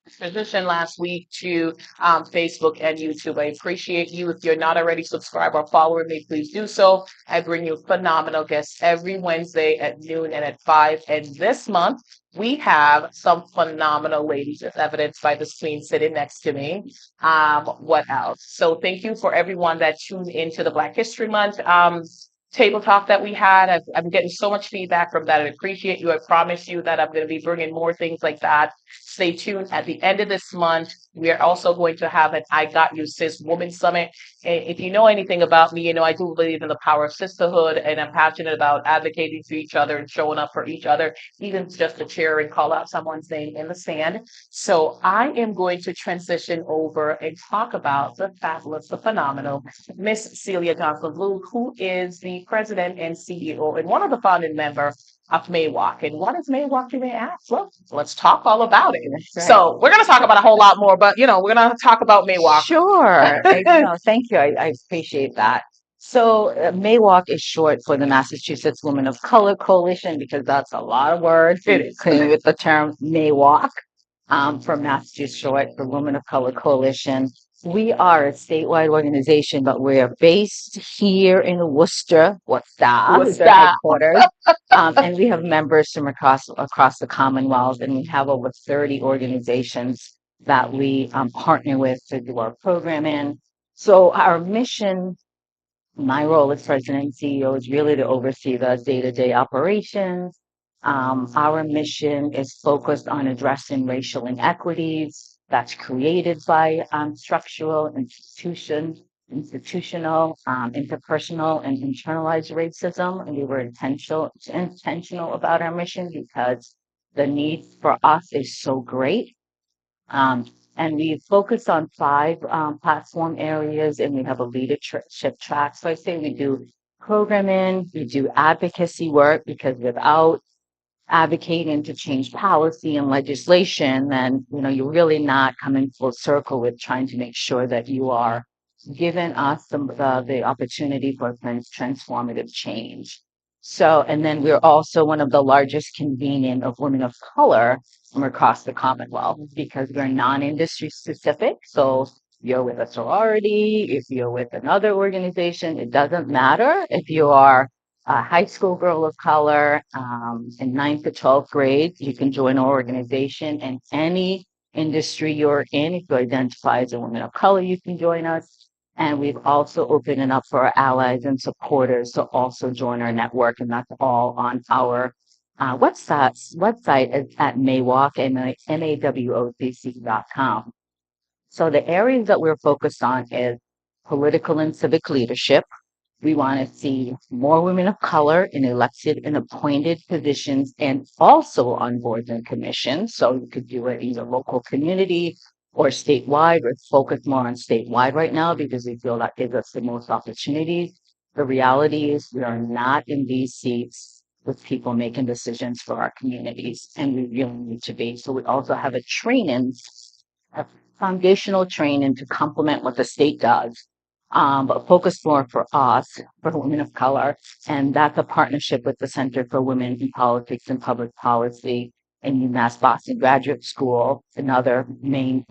transition last week to Facebook and YouTube. I appreciate you. If you're not already subscribed or following me, please do so. I bring you phenomenal guests every Wednesday at noon and at 5. And this month, we have some phenomenal ladies, as evidenced by the queen sitting next to me. What else? So thank you for everyone that tuned into the Black History Month table talk that we had. I'm getting so much feedback from that. I appreciate you. I promise you that I'm going to be bringing more things like that. Stay tuned. At the end of this month, we are also going to have an I Got You Sis Woman Summit. And if you know anything about me, you know I do believe in the power of sisterhood, and I'm passionate about advocating for each other and showing up for each other, even just to cheer and call out someone's name in the sand. So I am going to transition over and talk about the fabulous, the phenomenal Miss Celia Johnston Blue, who is the president and CEO and one of the founding members of Maywalk. And what is Maywalk, you may ask? Well, let's talk all about it. That's right. So we're going to talk about a whole lot more, but we're going to talk about Maywalk. Sure. No, thank you. I appreciate that. So, Maywalk is short for the Massachusetts Women of Color Coalition because that's a lot of words. It is. Came with the term Maywalk from Massachusetts short for Women of Color Coalition. We are a statewide organization, but we're based here in Worcester. What's that? Is the headquarters. And we have members from across the Commonwealth, and we have over 30 organizations that we partner with to do our programming. So our mission, my role as president and CEO, is really to oversee the day-to-day operations. Our mission is focused on addressing racial inequities that's created by structural, institutional, interpersonal, and internalized racism. And we were intentional about our mission because the need for us is so great. And we focus on five platform areas, and we have a leadership track. So I say we do programming, we do advocacy work, because without advocating to change policy and legislation, then you're really not coming full circle with trying to make sure that you are giving us the opportunity for transformative change. So, and then we're also one of the largest convening of women of color from across the Commonwealth because we're non-industry specific. So if you're with a sorority, if you're with another organization, it doesn't matter. If you are a high school girl of color in 9th to 12th grade, you can join our organization, and any industry you're in, if you identify as a woman of color, you can join us. And we've also opened it up for our allies and supporters to also join our network. And that's all on our website is at Maywalk, MAWOCC.com. So the areas that we're focused on is political and civic leadership. We want to see more women of color in elected and appointed positions and also on boards and commissions. So you could do it either local community or statewide. We're focused more on statewide right now because we feel that gives us the most opportunities. The reality is we are not in these seats with people making decisions for our communities, and we really need to be. So we also have a foundational training to complement what the state does, but focus more for us, for women of color. And that's a partnership with the Center for Women in Politics and Public Policy and UMass Boston Graduate School, another main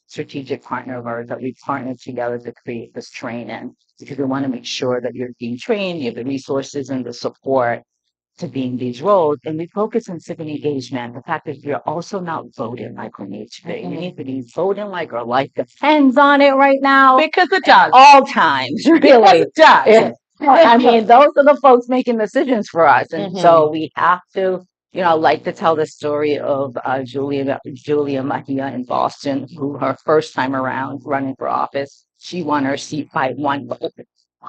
strategic partner of ours that we partnered together to create this training, because we want to make sure that you're being trained, you have the resources and the support to be in these roles. And we focus on civic engagement. The fact is, we're also not voting like we need to be. We need to be voting like our life depends on it right now. Because it does. All times, Because really. it does. Yeah. I mean, those are the folks making decisions for us. And so we have to, I like to tell the story of Julia Mahia in Boston, who her first time around running for office, she won her seat by one vote.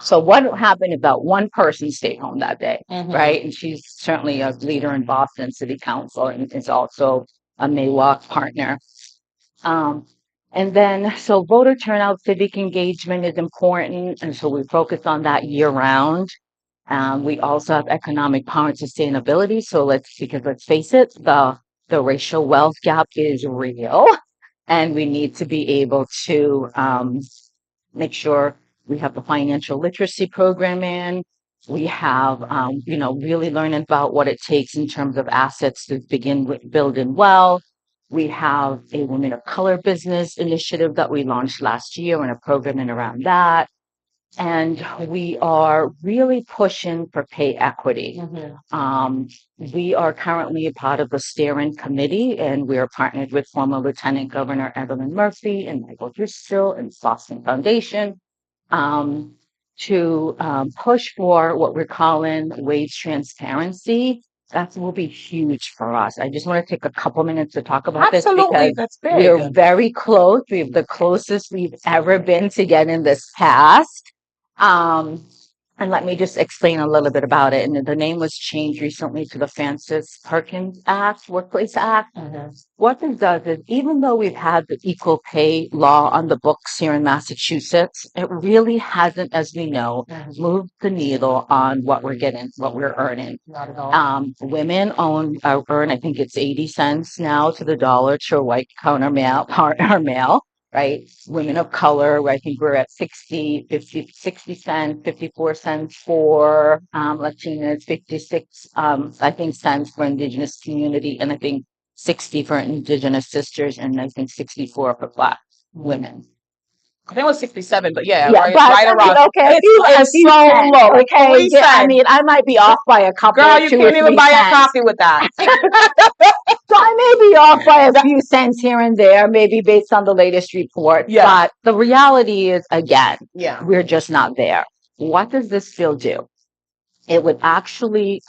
So what happened about one person stayed home that day, right? And she's certainly a leader in Boston City Council and is also a Maywalk partner. And then, so voter turnout, civic engagement is important. And so we focus on that year round. We also have economic power and sustainability. So let's face it, the racial wealth gap is real, and we need to be able to make sure we have the financial literacy program in. We have, really learning about what it takes in terms of assets to begin with building wealth. We have a Women of Color business initiative that we launched last year and a programming around that. And we are really pushing for pay equity. We are currently a part of the steering committee, and we are partnered with former Lieutenant Governor Evelyn Murphy and Michael Driscoll and Boston Foundation um, to push for what we're calling wage transparency. That will be huge for us. I just want to take a couple minutes to talk about this Absolutely, because that's we're big. very close. We're the closest we've ever been to getting this passed. Um, and let me just explain a little bit about it. And the name was changed recently to the Francis Perkins Act, Workplace Act. What this does is, even though we've had the equal pay law on the books here in Massachusetts, it really hasn't, as we know, moved the needle on what we're getting, what we're earning. Not at all. Women earn, I think it's 80 cents now to the dollar to a white counter male, partner male, right? Women of color, I think we're at 60, 50, 60 cents, 54 cents for Latinas, 56, I think cents for Indigenous community, and I think 60 for Indigenous sisters, and I think 64 for Black women. I think it was 67, but yeah, Yeah, right, but right I mean, around. okay, It's few so cents, low. okay? 3 Yeah, I cents. mean, I might be off by a couple, Girl, you 2 or can't even 3 buy a cents. coffee with that. So I may be off by a few cents here and there, maybe based on the latest report. Yeah. But the reality is, again, Yeah. we're just not there. What does this bill do? It would actually,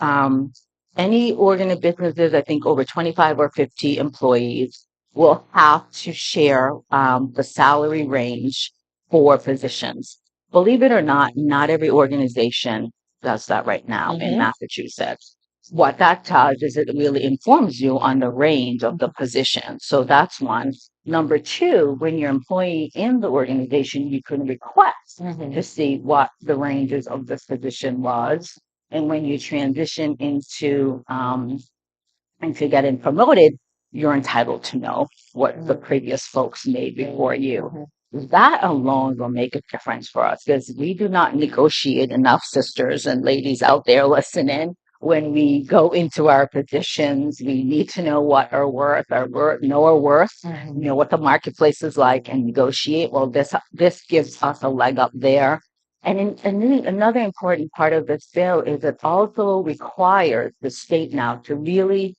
any businesses, I think over 25 or 50 employees, will have to share the salary range for positions. Believe it or not every organization does that right now in Massachusetts. What that does is it really informs you on the range of the position. So that's one. Number two, when you're employee in the organization, you can request to see what the ranges of this position was. And when you transition into getting promoted, you're entitled to know what the previous folks made before you. That alone will make a difference for us because we do not negotiate enough, sisters and ladies out there listening. When we go into our positions, we need to know what know our worth, know what the marketplace is like, and negotiate. Well, this gives us a leg up there. And then another important part of this bill is it also requires the state now to really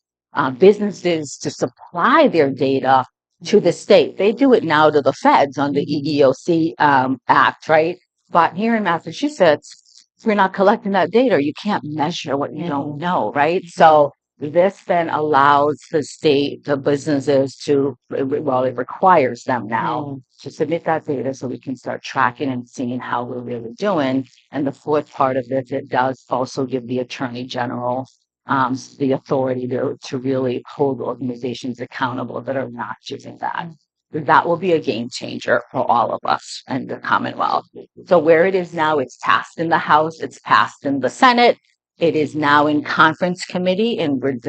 businesses to supply their data to the state. They do it now to the feds on the EEOC Act, right? But here in Massachusetts, if you're not collecting that data, you can't measure what you don't know, right? So this then allows the businesses to, well, it requires them now to submit that data so we can start tracking and seeing how we're really doing. And the fourth part of this, it does also give the Attorney General the authority to really hold organizations accountable that are not using that. That will be a game changer for all of us and the Commonwealth. So where it is now, it's passed in the House, it's passed in the Senate, it is now in conference committee, and believe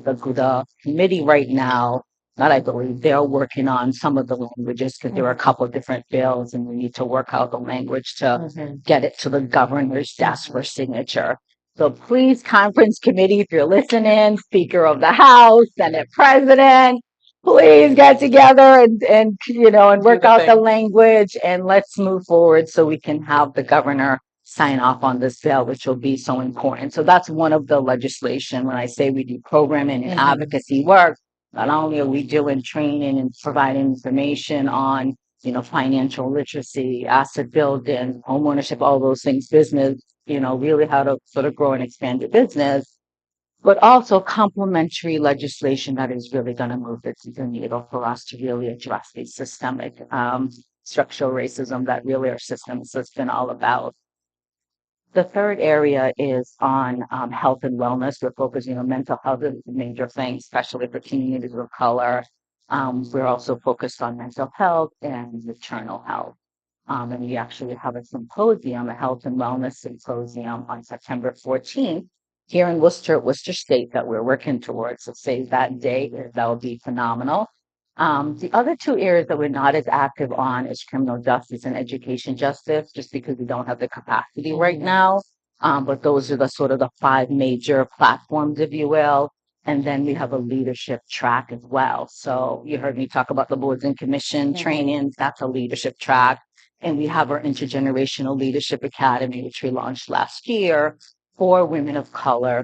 the committee right now, not I believe, they're working on some of the languages because there are a couple of different bills and we need to work out the language to get it to the governor's desk for signature. So please, conference committee, if you're listening, Speaker of the House, Senate President, please get together and work out the language and let's move forward so we can have the governor sign off on this bill, which will be so important. So that's one of the legislation. When I say we do programming and advocacy work, not only are we doing training and providing information on, financial literacy, asset building, homeownership, all those things, business, really how to sort of grow and expand your business, but also complementary legislation that is really going to move the needle for us to really address the systemic structural racism that really our system has been all about. The third area is on health and wellness. We're focusing on mental health is a major thing, especially for communities of color. We're also focused on mental health and maternal health. And we actually have a symposium, a health and wellness symposium on September 14th here in Worcester State that we're working towards. So save that date. That will be phenomenal. The other two areas that we're not as active on is criminal justice and education justice, just because we don't have the capacity right now. But those are the sort of the five major platforms, if you will. And then we have a leadership track as well. So you heard me talk about the boards and commission trainings. That's a leadership track. And we have our Intergenerational Leadership Academy, which we launched last year for women of color.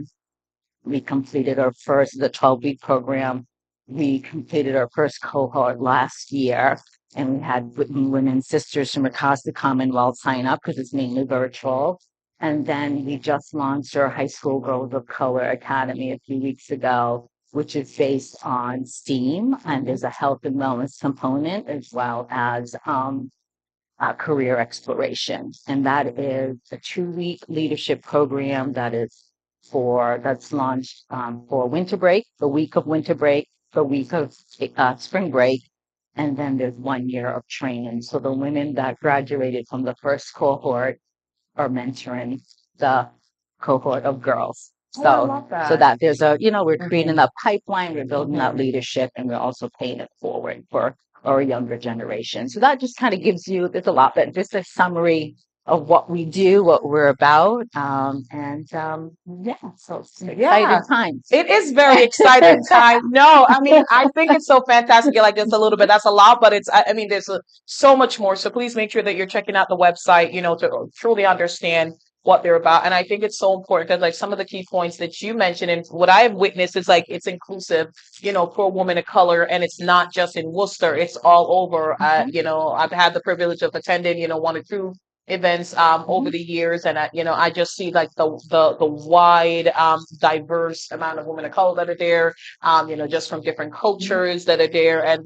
We completed our first, the 12-week program. We completed our first cohort last year, and we had women sisters from across the Commonwealth sign up because it's mainly virtual. And then we just launched our High School Girls of Color Academy a few weeks ago, which is based on STEAM, and there's a health and wellness component as well as career exploration. And that is a 2-week leadership program that's launched for winter break, the week of winter break, the week of spring break, and then there's 1 year of training. So the women that graduated from the first cohort are mentoring the cohort of girls. Oh, I So, love so that. that there's we're creating that pipeline, we're building that leadership, and we're also paying it forward for our younger generation. So that just kind of gives you, there's a lot, but just a summary of what we do, what we're about. Yeah, so it's Yeah. exciting times. It is very exciting time. No, I mean, I think it's so fantastic. Like just a little bit, that's a lot, but I mean, there's so much more. So please make sure that you're checking out the website, to truly understand what they're about. And I think it's so important because like some of the key points that you mentioned and what I have witnessed is like it's inclusive, for a woman of color, and it's not just in Worcester, it's all over. I've had the privilege of attending, one or two events over the years, and I just see like the wide diverse amount of women of color that are there, just from different cultures that are there, and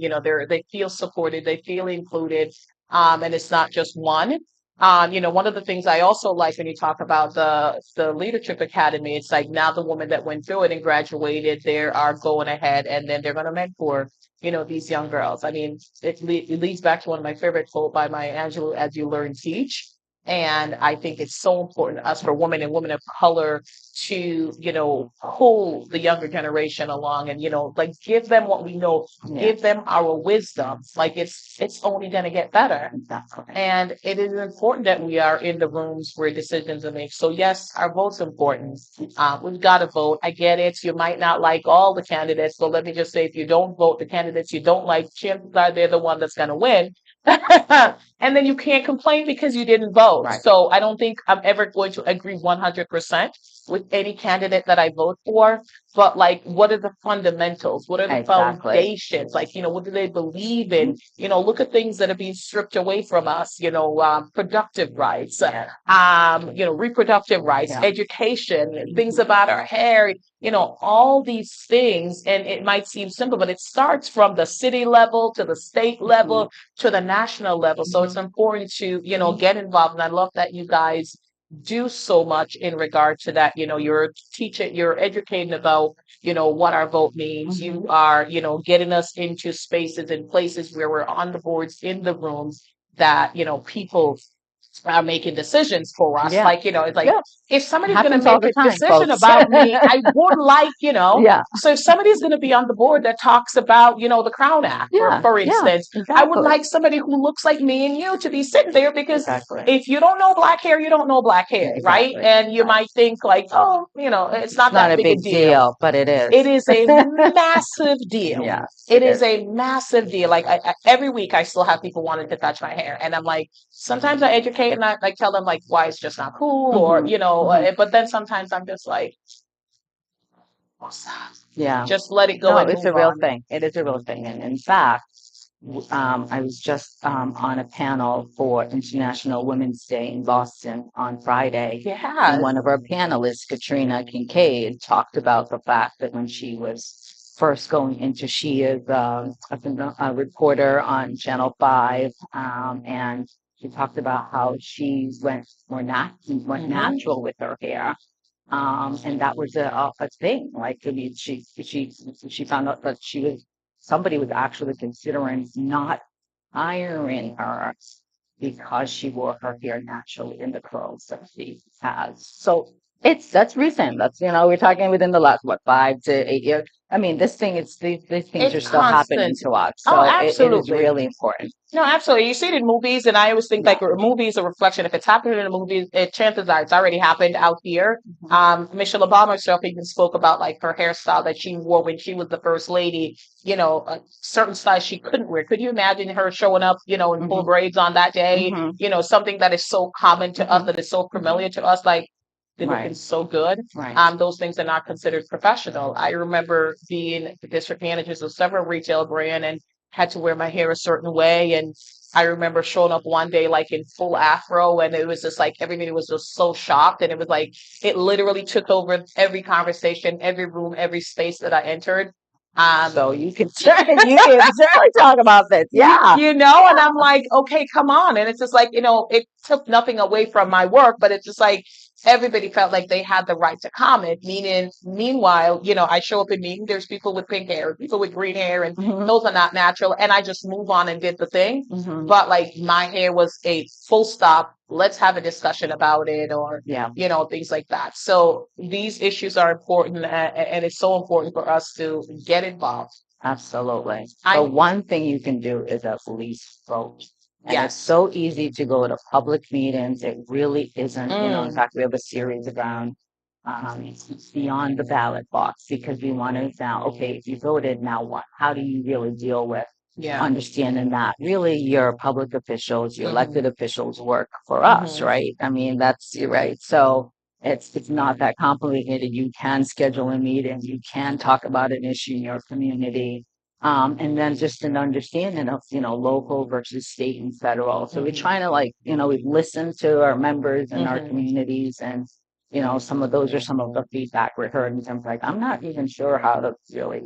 they feel supported, they feel included, and it's not just one. One of the things I also like when you talk about the leadership academy, it's like now the women that went through it and graduated, they are going ahead and then they're going to mentor, these young girls. I mean, it leads back to one of my favorite quote by Maya Angelou, "As you learn, teach." And I think it's so important to us for women and women of color to, pull the younger generation along and, like give them what we know, give them our wisdom. Like it's only going to get better. Exactly. And it is important that we are in the rooms where decisions are made. So yes, our vote's important. We've got to vote. I get it. You might not like all the candidates. So let me just say, if you don't vote the candidates you don't like, chances are they're the one that's going to win. And then you can't complain because you didn't vote. Right. So I don't think I'm ever going to agree 100% with any candidate that I vote for. But like, what are the fundamentals? What are the Exactly. foundations? Like, what do they believe in? Look at things that are being stripped away from us. Productive rights, reproductive rights, Yeah. education, things about our hair. All these things, and it might seem simple, but it starts from the city level to the state level to the national level. So it's important to, get involved. And I love that you guys do so much in regard to that. You're teaching, you're educating about, what our vote means. You are, getting us into spaces and places where we're on the boards, in the rooms that, people are making decisions for us. Yeah. Like, it's like, Yeah. if somebody's going to Happens all make the a time, decision folks. about me, I would like, Yeah. so if somebody's going to be on the board that talks about, the Crown Act, Yeah. for Yeah. instance, I would Exactly. like somebody who looks like me and you to be sitting there because Exactly. if you don't know black hair, you don't know black hair, right? Exactly. And you Right. might think like, oh, it's not It's not that a big a big deal. deal, but it It is. is a massive deal. Yes, It is a massive deal. Like every week, I still have people wanting to touch my hair, and I'm like, sometimes I educate and I like tell them like why it's just not cool, or but then sometimes I'm just like, Yeah. just let it go No, and it's a move real on. thing. It is a real thing. And in fact, I was just on a panel for International Women's Day in Boston on Friday. Yeah. And one of our panelists, Katrina Kincaid, talked about the fact that when she was first going into, she is a reporter on Channel 5, and she talked about how she went natural with her hair. And that was a thing. Like, I mean, she found out that somebody was actually considering not hiring her because she wore her hair naturally in the curls that she has. So That's recent. That's, we're talking within the last, what, 5 to 8 years. I mean, these things are It's still happening constant. to us. Oh, So it is absolutely. really important. No, absolutely. You see it in movies, and I always think Yeah. like a movie is a reflection. If it's happening in a movie, chances are it's already happened out here. Mhm. Michelle Obama herself even spoke about like her hairstyle that she wore when she was the first lady. A certain style she couldn't wear. Could you imagine her showing up, in full Mhm. braids on that day? Mhm. Something that is so common to us, Mhm. that is so Mhm. familiar to us, like they're looking Right. so good. Right. Those things are not considered professional. I remember being the district managers of several retail brand and had to wear my hair a certain way. And I remember showing up one day like in full afro, and it was just like everybody was just so shocked. And it was like it literally took over every conversation, every room, every space that I entered. So you can certainly talk about this. Yeah. And I'm like, okay, come on. And it's just like, it took nothing away from my work, but it's just like everybody felt like they had the right to comment. Meanwhile, I show up in meeting, there's people with pink hair, people with green hair, and Hmm. those are not natural. And I just move on and did the thing. Hmm. But like my hair was a full stop. Let's have a discussion about it, or, Yeah. things like that. So these issues are important, and it's so important for us to get involved. Absolutely. The I, one thing you can do is at least vote. And it's yes. so easy to go to public meetings. It really isn't. In Mm. fact, we have a series around beyond the ballot box, because we want to now, okay, if you voted, now what? How do you really deal with Yeah. understanding that really your public officials, your Hmm. elected officials work for us, Hmm. right? I mean, that's you're right. So it's not that complicated. You can schedule a meeting, you can talk about an issue in your community. And then just an understanding of, local versus state and federal. So we're Hmm. trying to we've listened to our members and our Hmm. communities, and some of those are some of the feedback we heard in terms of like, I'm not even sure how to really,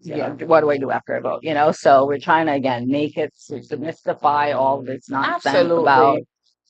Yeah. what do I do after I vote? So we're trying to again make it to demystify all this nonsense about,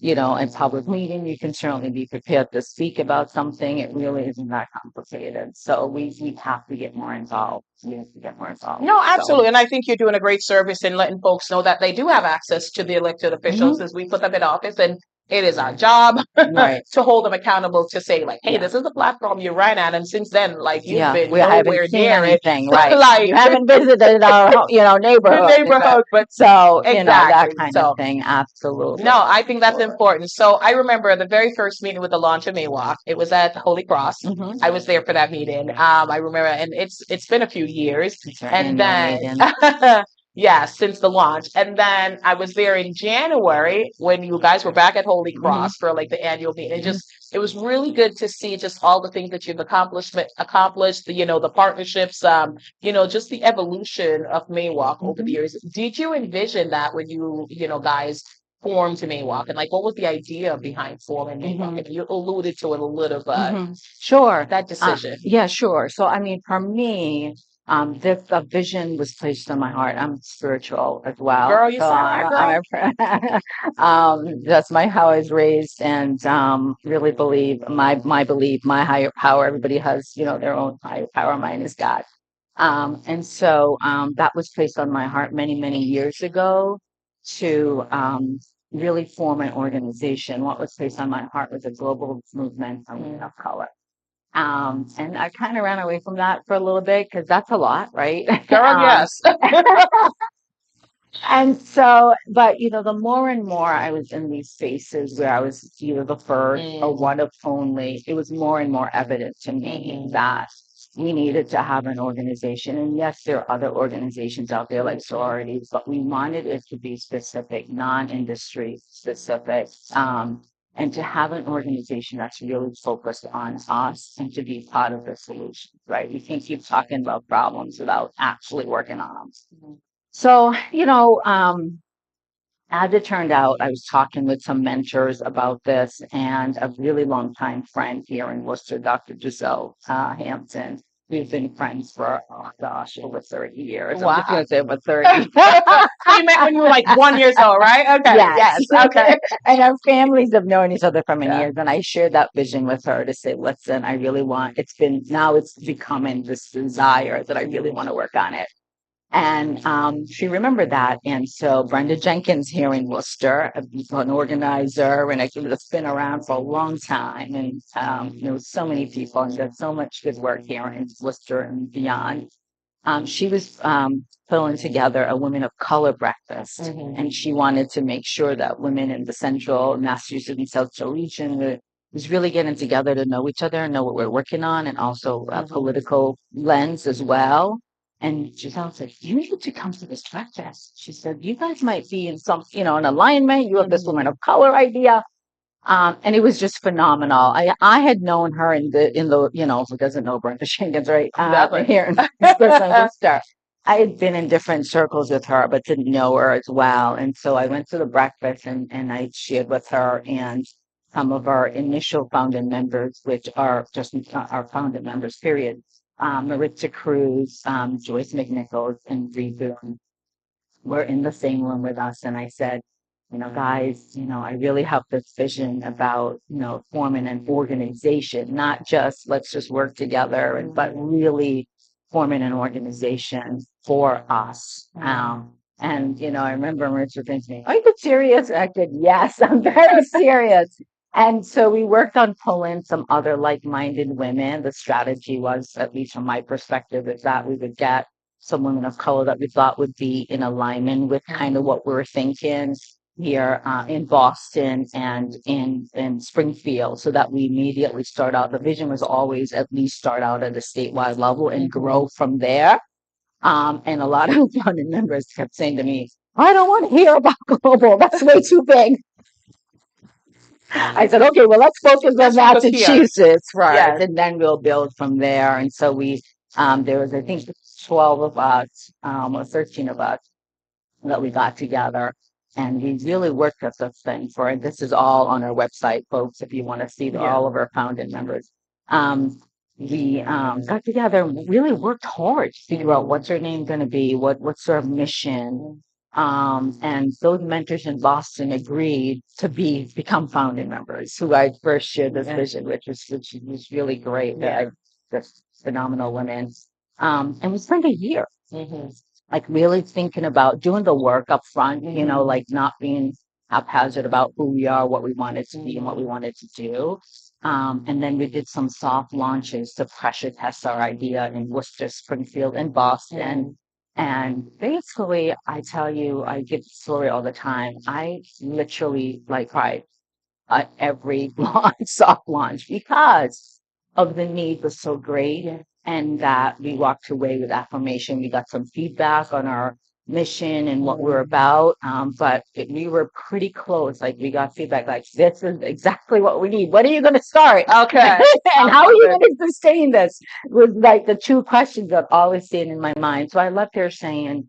Absolutely. in public meeting, you can certainly be prepared to speak about something. It really isn't that complicated. So we have to get more involved. We have to get more involved. No, So absolutely. And I think you're doing a great service in letting folks know that they do have access to the elected officials mhm, as we put them in office. And it is our job right. to hold them accountable, to say, like, hey, Yeah. this is the platform you ran at. And since then, like, you've Yeah. been We haven't nowhere seen near it. anything, right? Like You haven't visited our, the neighborhood. neighborhood, but So, that exactly. kind of So, thing. Absolutely. no, I think that's important. So I remember the very first meeting with the launch of Maywalk. It was at Holy Cross. Hmm. I was there for that meeting. I remember, and it's been a few years. It's our And annual then, meeting. yeah, since the launch. And then I was there in January when you guys were back at Holy Hmm. Cross for like the annual meeting. Hmm. It was really good to see just all the things that you've accomplished, the partnerships, just the evolution of Maywalk over the Hmm. years. Did you envision that when guys formed Maywalk, and like what was the idea behind forming Maywalk? Hmm. And you alluded to it a little, but Hmm. Sure. that decision. Yeah, sure. So, I mean, for me, the vision was placed on my heart. I'm spiritual as well. Girl, you So sound like girl. that's how I was raised, and really believe my belief, my higher power. Everybody has, their own higher power. Mine is God. And so that was placed on my heart many, many years ago to really form an organization. What was placed on my heart was a global movement for women of color. And I kind of ran away from that for a little bit because that's a lot, right? Girl, yes. And so, but the more and more I was in these spaces where I was either the first or Mm, one of only, it was more and more evident to me mhm, that we needed to have an organization. And yes, there are other organizations out there like sororities, but we wanted it to be specific, non-industry specific. And to have an organization that's really focused on us and to be part of the solution, right? We can't keep talking about problems without actually working on them. So, as it turned out, I was talking with some mentors about this, and a really long time friend here in Worcester, Dr. Giselle Hampton. We've been friends for, oh gosh, over 30 years. I'm just wow. going to say over 30. So you met when you were like 1 year old, right? Okay. Yes. Yes. Okay. And our families have known each other for many Yeah. years. And I shared that vision with her to say, listen, now it's becoming this desire that I really want to work on it. And she remembered that. And so Brenda Jenkins here in Worcester, an organizer and that's been around for a long time. And there was so many people and done so much good work here in Worcester and beyond. She was pulling together a women of color breakfast, and she wanted to make sure that women in the central Massachusetts and Central region was really getting together to know each other and know what we're working on, and also a political lens as well. And Giselle said, "You need to come to this breakfast." She said, "You guys might be in some, an alignment. You have this woman of color idea." And it was just phenomenal. I had known her who doesn't know Brenda Jenkins, right? Here in Worcester. I had been in different circles with her, but didn't know her as well. And so I went to the breakfast and I shared with her and some of our initial founding members, which are just our founding members, period. Maritza Cruz, Joyce McNichols, and Bree Boone were in the same room with us. And I said, guys, I really have this vision about, forming an organization, not just let's just work together, but really forming an organization for us. And, I remember Richard thinking to me, "Are you serious?" I said, "Yes, I'm very serious." And so we worked on pulling some other like-minded women. The strategy was, at least from my perspective, is that we would get some women of color that we thought would be in alignment with kind of what we were thinking here in Boston and in Springfield, so that we immediately start out. The vision was always at least start out at a statewide level and grow from there. And a lot of founding members kept saying to me, "I don't want to hear about global. That's way too big." I said, "Okay, well, let's focus on Massachusetts first, Yes. and then we'll build from there." And so there was, I think, 12 of us, or 13 of us that we got together. And we really worked at this thing this is all on our website, folks, if you want to see all of our founding members. We got together and really worked hard to figure out what's our name going to be, what's our mission. And those mentors in Boston agreed to become founding members, who I first shared this vision with, which was really great. Just phenomenal women. And we spent a year like really thinking about doing the work up front, like not being haphazard about who we are, what we wanted to be, and what we wanted to do. And then we did some soft launches to pressure test our idea in Worcester, Springfield, and Boston. And basically, I tell you, I give the story all the time. I literally cried at every soft launch because of the need was so great, and that we walked away with affirmation. We got some feedback on our mission and what we're about, but we were pretty close. Like we got feedback like, "This is exactly what we need. When are you going to start? Okay. And how are you going to sustain this?" Was like the two questions that always stayed in my mind. So I left there saying,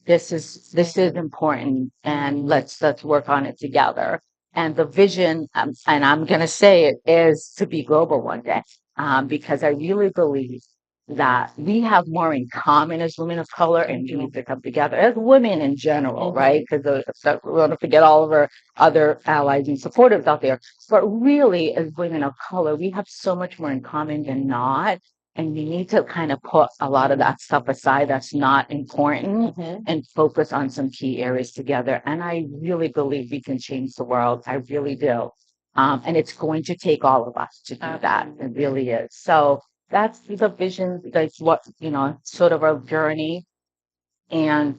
this is important, and let's work on it together. And the vision, and I'm going to say it, is to be global one day, because I really believe that we have more in common as women of color, and we need to come together as women in general, right? Because we want to forget all of our other allies and supporters out there. But really, as women of color, we have so much more in common than not. And we need to kind of put a lot of that stuff aside that's not important and focus on some key areas together. And I really believe we can change the world. I really do. And it's going to take all of us to do that. It really is. So that's the vision. That's what, sort of our journey. And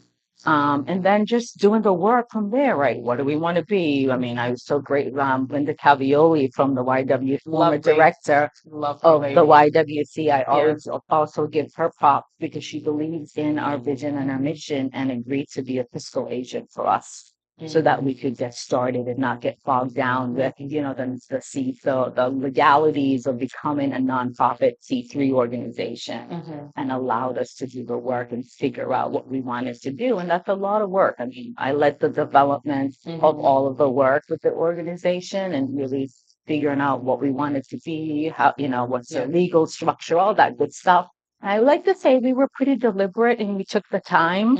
then just doing the work from there, right? What do we want to be? I mean, I was so great. Linda Cavioli from the YW, former director of the YWC. I always also give her props because she believes in our vision and our mission and agreed to be a fiscal agent for us, so that we could get started and not get bogged down with, the legalities of becoming a nonprofit C3 organization, and allowed us to do the work and figure out what we wanted to do. And that's a lot of work. I mean, I led the development of all of the work with the organization and really figuring out what we wanted to be, how, what's the legal structure, all that good stuff. I like to say we were pretty deliberate and we took the time.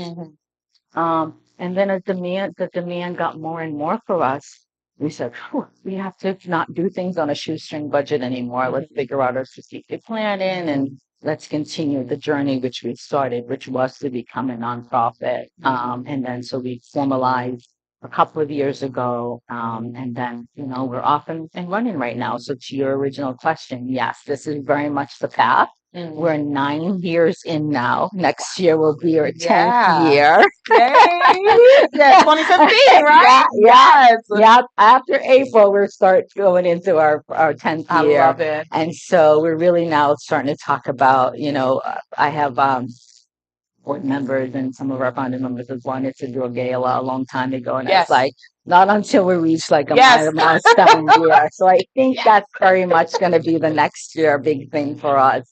And then the demand got more and more for us. we said, "Phew, we have to not do things on a shoestring budget anymore. Let's figure out our strategic planning and let's continue the journey which we started, which was to become a nonprofit. And then so we formalized a couple of years ago. And then, we're off and running right now. So to your original question, yes, this is very much the path. We're 9 years in now. Next year will be our 10th Yeah. year. Yay! Yeah, 2015, right? Yes. Yep. After April, we'll start going into our 10th I year. love it. And so we're really now starting to talk about, I have board members and some of our founding members have wanted to do a gala a long time ago. And I was Yes. like, not until we reach like a Yes. milestone year. So I think that's very much going to be the next year big thing for us.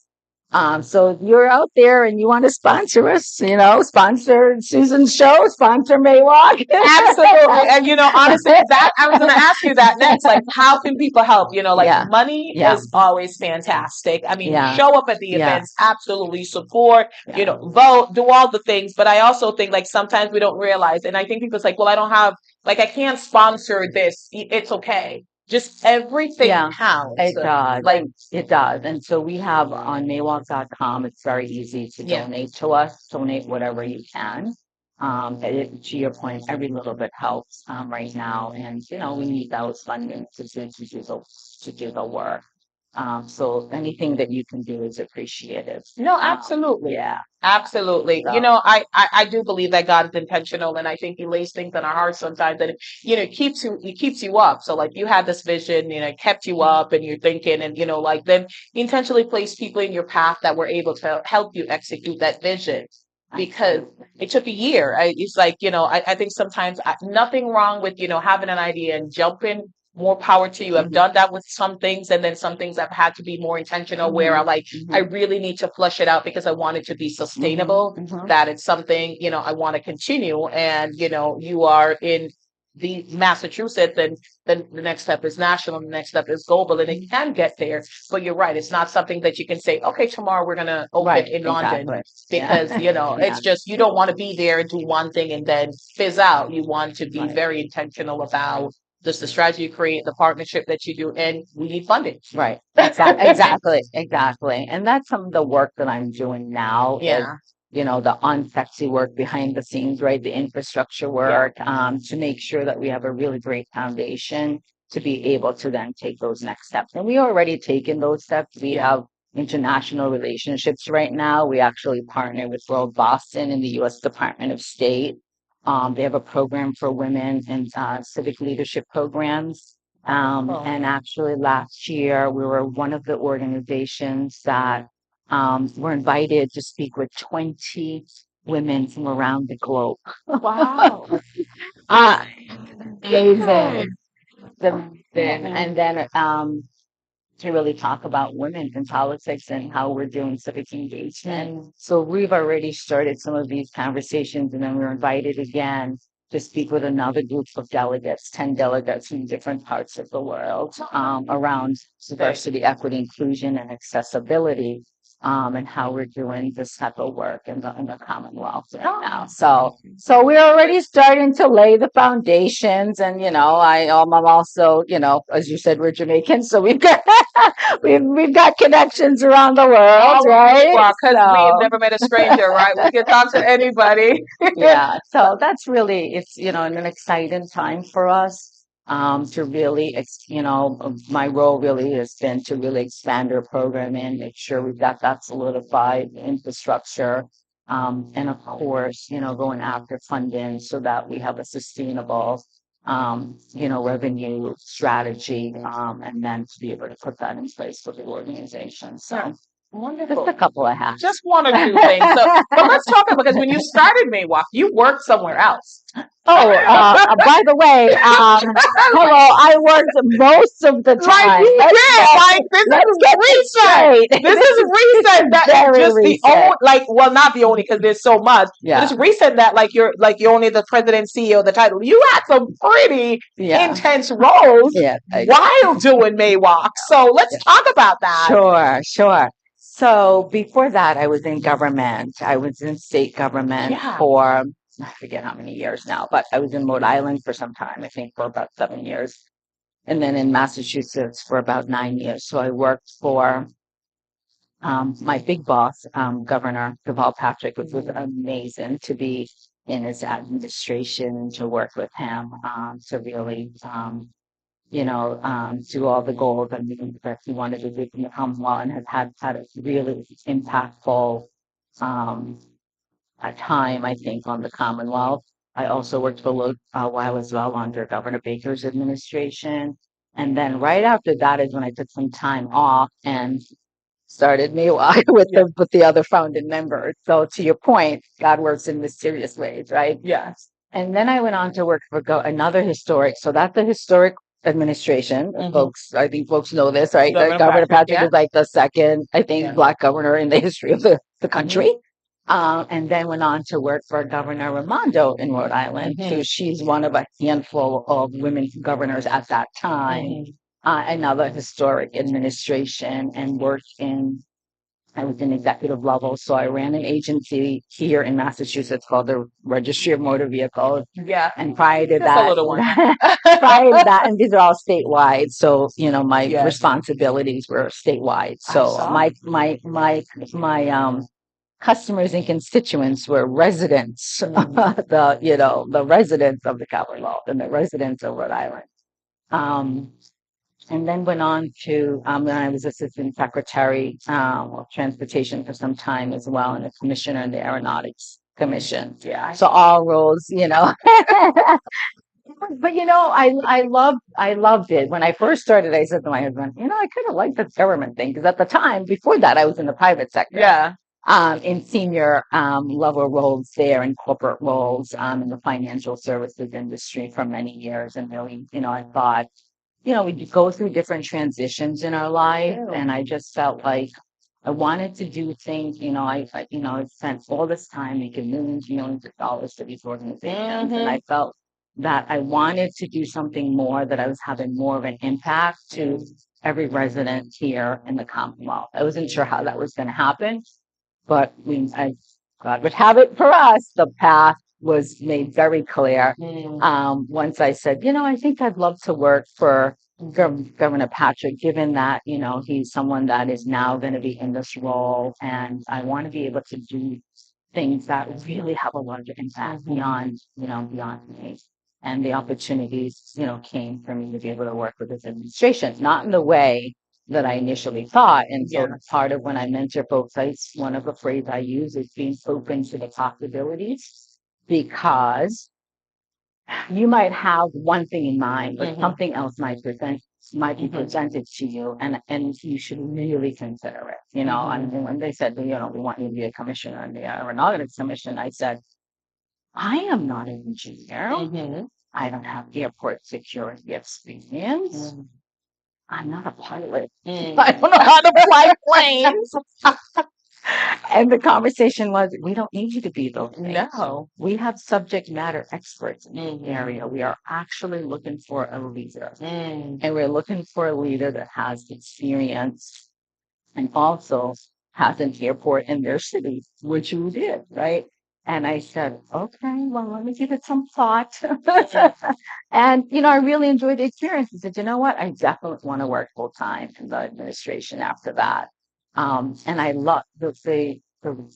So if you're out there and you want to sponsor us, sponsor Susan's show, sponsor Maywalk. Absolutely. And honestly, that I was gonna ask you that next. Like, how can people help? Yeah. Money Yeah. is always fantastic. I mean, Yeah. show up at the Yeah. events, absolutely support, Yeah. vote, do all the things. But I also think like sometimes we don't realize, and I think people's like, well, I don't have I can't sponsor this. It's okay. Just everything Yeah, counts. it does. Like, It does. And so we have on maywalk.com, it's very easy to Yeah. donate to us, donate whatever you can. To your point, every little bit helps right now. And, we need those funding to do the work. So anything that you can do is appreciated. No, absolutely. Yeah. Absolutely. So- I do believe that God is intentional, and I think He lays things in our hearts sometimes that it keeps you up. So like you had this vision, it kept you up and you're thinking, and then He intentionally placed people in your path that were able to help you execute that vision. Because it took a year. It's like, I think sometimes nothing wrong with, having an idea and jumping. More power to you. I've done that with some things, and then some things I've had to be more intentional where I really need to flush it out because I want it to be sustainable, that it's something, I want to continue. And, you are in the Massachusetts, and then the next step is national, and the next step is global, and it can get there. But you're right, it's not something that you can say, okay, tomorrow we're gonna open in London, because it's just you don't want to be there and do one thing and then fizz out. You want to be very intentional about just the strategy you create, the partnership that you do, and we need funding. Right. Exactly. And that's some of the work that I'm doing now. Yeah. The unsexy work behind the scenes, right? The infrastructure work, to make sure that we have a really great foundation to be able to then take those next steps. And we already taken those steps. We have international relationships right now. We actually partner with World Boston and the U.S. Department of State. They have a program for women and civic leadership programs. And actually last year, we were one of the organizations that were invited to speak with 20 women from around the globe. Wow. Amazing. And then to really talk about women in politics and how we're doing civic engagement. So we've already started some of these conversations, and then we were invited again to speak with another group of delegates, 10 delegates from different parts of the world, around diversity, equity, inclusion, and accessibility. And how we're doing this type of work in the Commonwealth right now. So we're already starting to lay the foundations, and I'm also, as you said, we're Jamaican, so we've got we've got connections around the world, right? Because we've never met a stranger, right? We can talk to anybody. Yeah. So that's really it's an exciting time for us. To really, my role really has been to really expand our program and make sure we've got that solidified infrastructure. And of course, going after funding so that we have a sustainable, revenue strategy, and then to be able to put that in place for the organization. So Wonderful. just a couple of hacks. Just one or two things. So, but let's talk about, because when you started Maywalk, you worked somewhere else. Oh, by the way, hello, I worked most of the time. This is recent. That is just recent. the only, not the only, because there's so much. Yeah. But it's recent that you're only the president, CEO, the title. You had some pretty intense roles while doing Maywalk. So let's talk about that. Sure. So before that, I was in government. I was in state government for, I forget how many years now, but I was in Rhode Island for some time, I think for about 7 years. and then in Massachusetts for about 9 years. So I worked for my big boss, Governor Deval Patrick, which was amazing to be in his administration and to work with him to really, do all the goals and meetings that he wanted to do from the Commonwealth, and has had a really impactful um, time, I think, on the Commonwealth. I also worked for a little while as well under Governor Baker's administration. And then right after that is when I took some time off and started Miwa with the other founding members. So to your point, God works in mysterious ways, right? Yes. And then I went on to work for another historic. So that's the historic administration. Folks, I think folks know this, right? Governor Patrick is like the second, I think, Black governor in the history of the country. And then went on to work for Governor Raimondo in Rhode Island. So she's one of a handful of women governors at that time. Another historic administration, and I was in executive level. So I ran an agency here in Massachusetts called the Registry of Motor Vehicles. Yeah. And prior to Just that, a little one. prior to that, and these are all statewide. So, my responsibilities were statewide. So my customers and constituents were residents, the residents of the Commonwealth and the residents of Rhode Island. And then went on to, when I was assistant secretary of transportation for some time as well, and a commissioner in the Aeronautics Commission. Yeah. So all roles, But I loved it. When I first started, I said to my husband, I kind of like the government thing, because at the time before that, I was in the private sector. Yeah. In senior level roles there, in corporate roles in the financial services industry for many years, and really, I thought, we go through different transitions in our life, and I just felt like I wanted to do things. I spent all this time making millions and millions of dollars for these organizations, and I felt that I wanted to do something more, that I was having more of an impact to every resident here in the Commonwealth. I wasn't sure how that was going to happen, but God would have it for us. The path was made very clear. Once I said, I think I'd love to work for Governor Patrick, given that, he's someone that is now going to be in this role, and I want to be able to do things that really have a larger impact beyond me. And the opportunities, came for me to be able to work with this administration, not in the way that I initially thought. And so part of when I mentor folks, one of the phrases I use is being open to the possibilities, because you might have one thing in mind, but something else might be presented to you, and you should really consider it. And when they said, we want you to be a commissioner in the Aeronautics Commission, I said, I am not an engineer. I don't have airport security experience. I'm not a pilot. I don't know how to fly planes. And the conversation was, we don't need you to be those things. No. We have subject matter experts in the area. We are actually looking for a leader. And we're looking for a leader that has experience and also has an airport in their city, which you did, right? And I said, okay, well, let me give it some thought. And, I really enjoyed the experience. I said, you know what? I definitely want to work full time in the administration after that. And I love the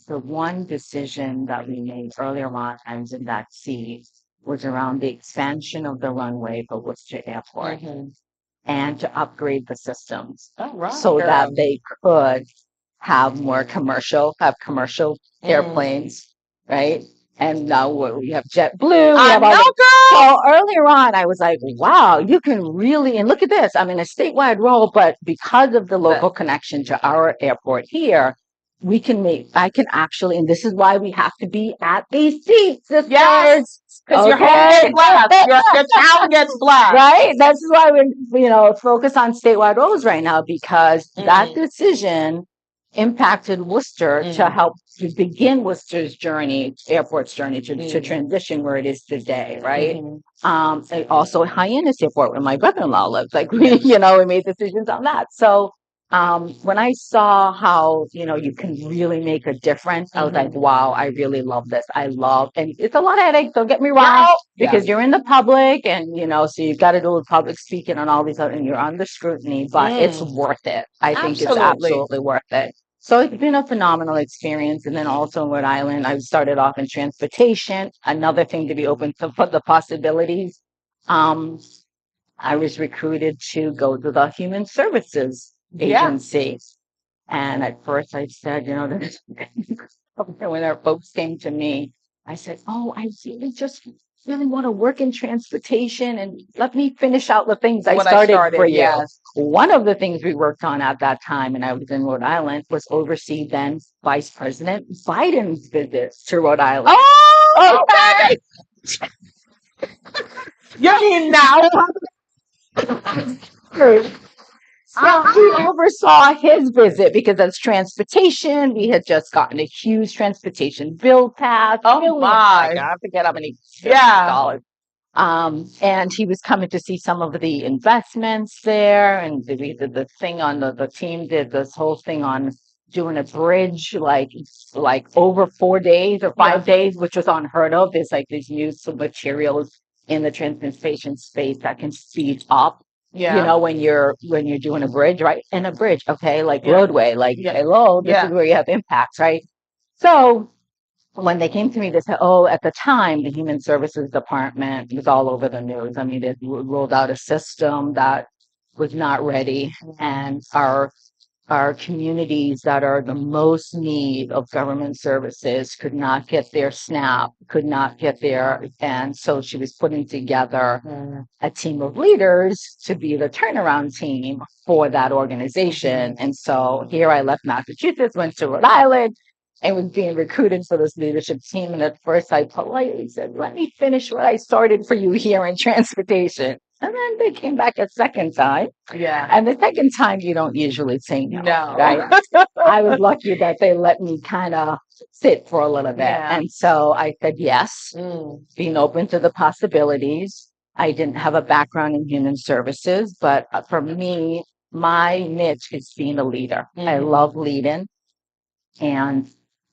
one decision that we made earlier on, I was in that seat, was around the expansion of the runway for Worcester Airport and to upgrade the systems so that they could have commercial airplanes, right? And now we have JetBlue. So earlier on, I was like, wow, you can really, and look at this. I'm in a statewide role, but because of the local connection to our airport here, I can actually, and this is why we have to be at these seats. Yes, because your home gets blessed. Your town gets blessed. Right? That's why we're, focus on statewide roles right now, because that decision impacted Worcester to help to begin Worcester's airport's journey to transition where it is today, right? And also Hyannis Airport, where my brother-in-law lives. Like we made decisions on that. So When I saw how, you can really make a difference, I was like, Mm-hmm. wow, I really love this. And it's a lot of headache, don't get me wrong, Yeah. Yeah. because you're in the public and, so you've got to do public speaking and all these other, and you're under scrutiny, but it's Mm. worth it. I think it's Absolutely. absolutely worth it. So it's been a phenomenal experience. And then also in Rhode Island, I started off in transportation, another thing to be open to for the possibilities. Um, I was recruited to go to the human services Yeah. agency. And at first I said, when our folks came to me, I said, oh, I really just really want to work in transportation and let me finish out the things I What I started for started, you. yes. One of the things we worked on at that time, and I was in Rhode Island, was oversee then Vice President Biden's visits to Rhode Island. Oh, okay. You mean now? So we oversaw his visit because as transportation, we had just gotten a huge transportation bill passed. Oh Millions, my. I forget how many Yeah. dollars. And he was coming to see some of the investments there, and we did the thing on the team did this whole thing on doing a bridge like over 4 days or Yeah. 5 days, which was unheard of. There's like these new materials in the transportation space that can speed up, Yeah. when you're doing a bridge, right? And a bridge, okay, like Yeah. roadway, like Yeah. hello, this Yeah. is where you have impacts, right? So when they came to me, they said, "Oh, at the time, the Human Services Department was all over the news. I mean, it rolled out a system that was not ready, and our communities that are the most need of government services could not get their SNAP, could not get their." And so she was putting together Mm. a team of leaders to be the turnaround team for that organization. And so here I left Massachusetts, went to Rhode Island, and was being recruited for this leadership team. And at first I politely said, let me finish what I started for you here in transportation. And then they came back a second time. Yeah. And the second time you don't usually say no, No. right? I was lucky that they let me kind of sit for a little bit. Yeah. And so I said yes, Mm. being open to the possibilities. I didn't have a background in human services, but for me, my niche is being a leader. I Mhm. love leading and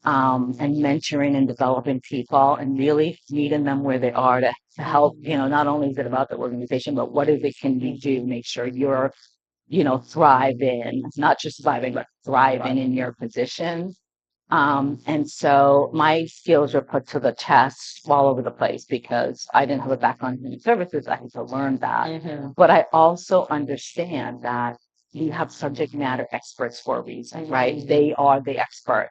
mentoring and developing people and really meeting them where they are to help, not only is it about the organization, but what is it can you do, make sure you're, thriving, not just surviving, but thriving in your position. And so my skills were put to the test all over the place because I didn't have a background in human services. I had to learn that. Mhm. But I also understand that you have subject matter experts for a reason, right? They are the expert.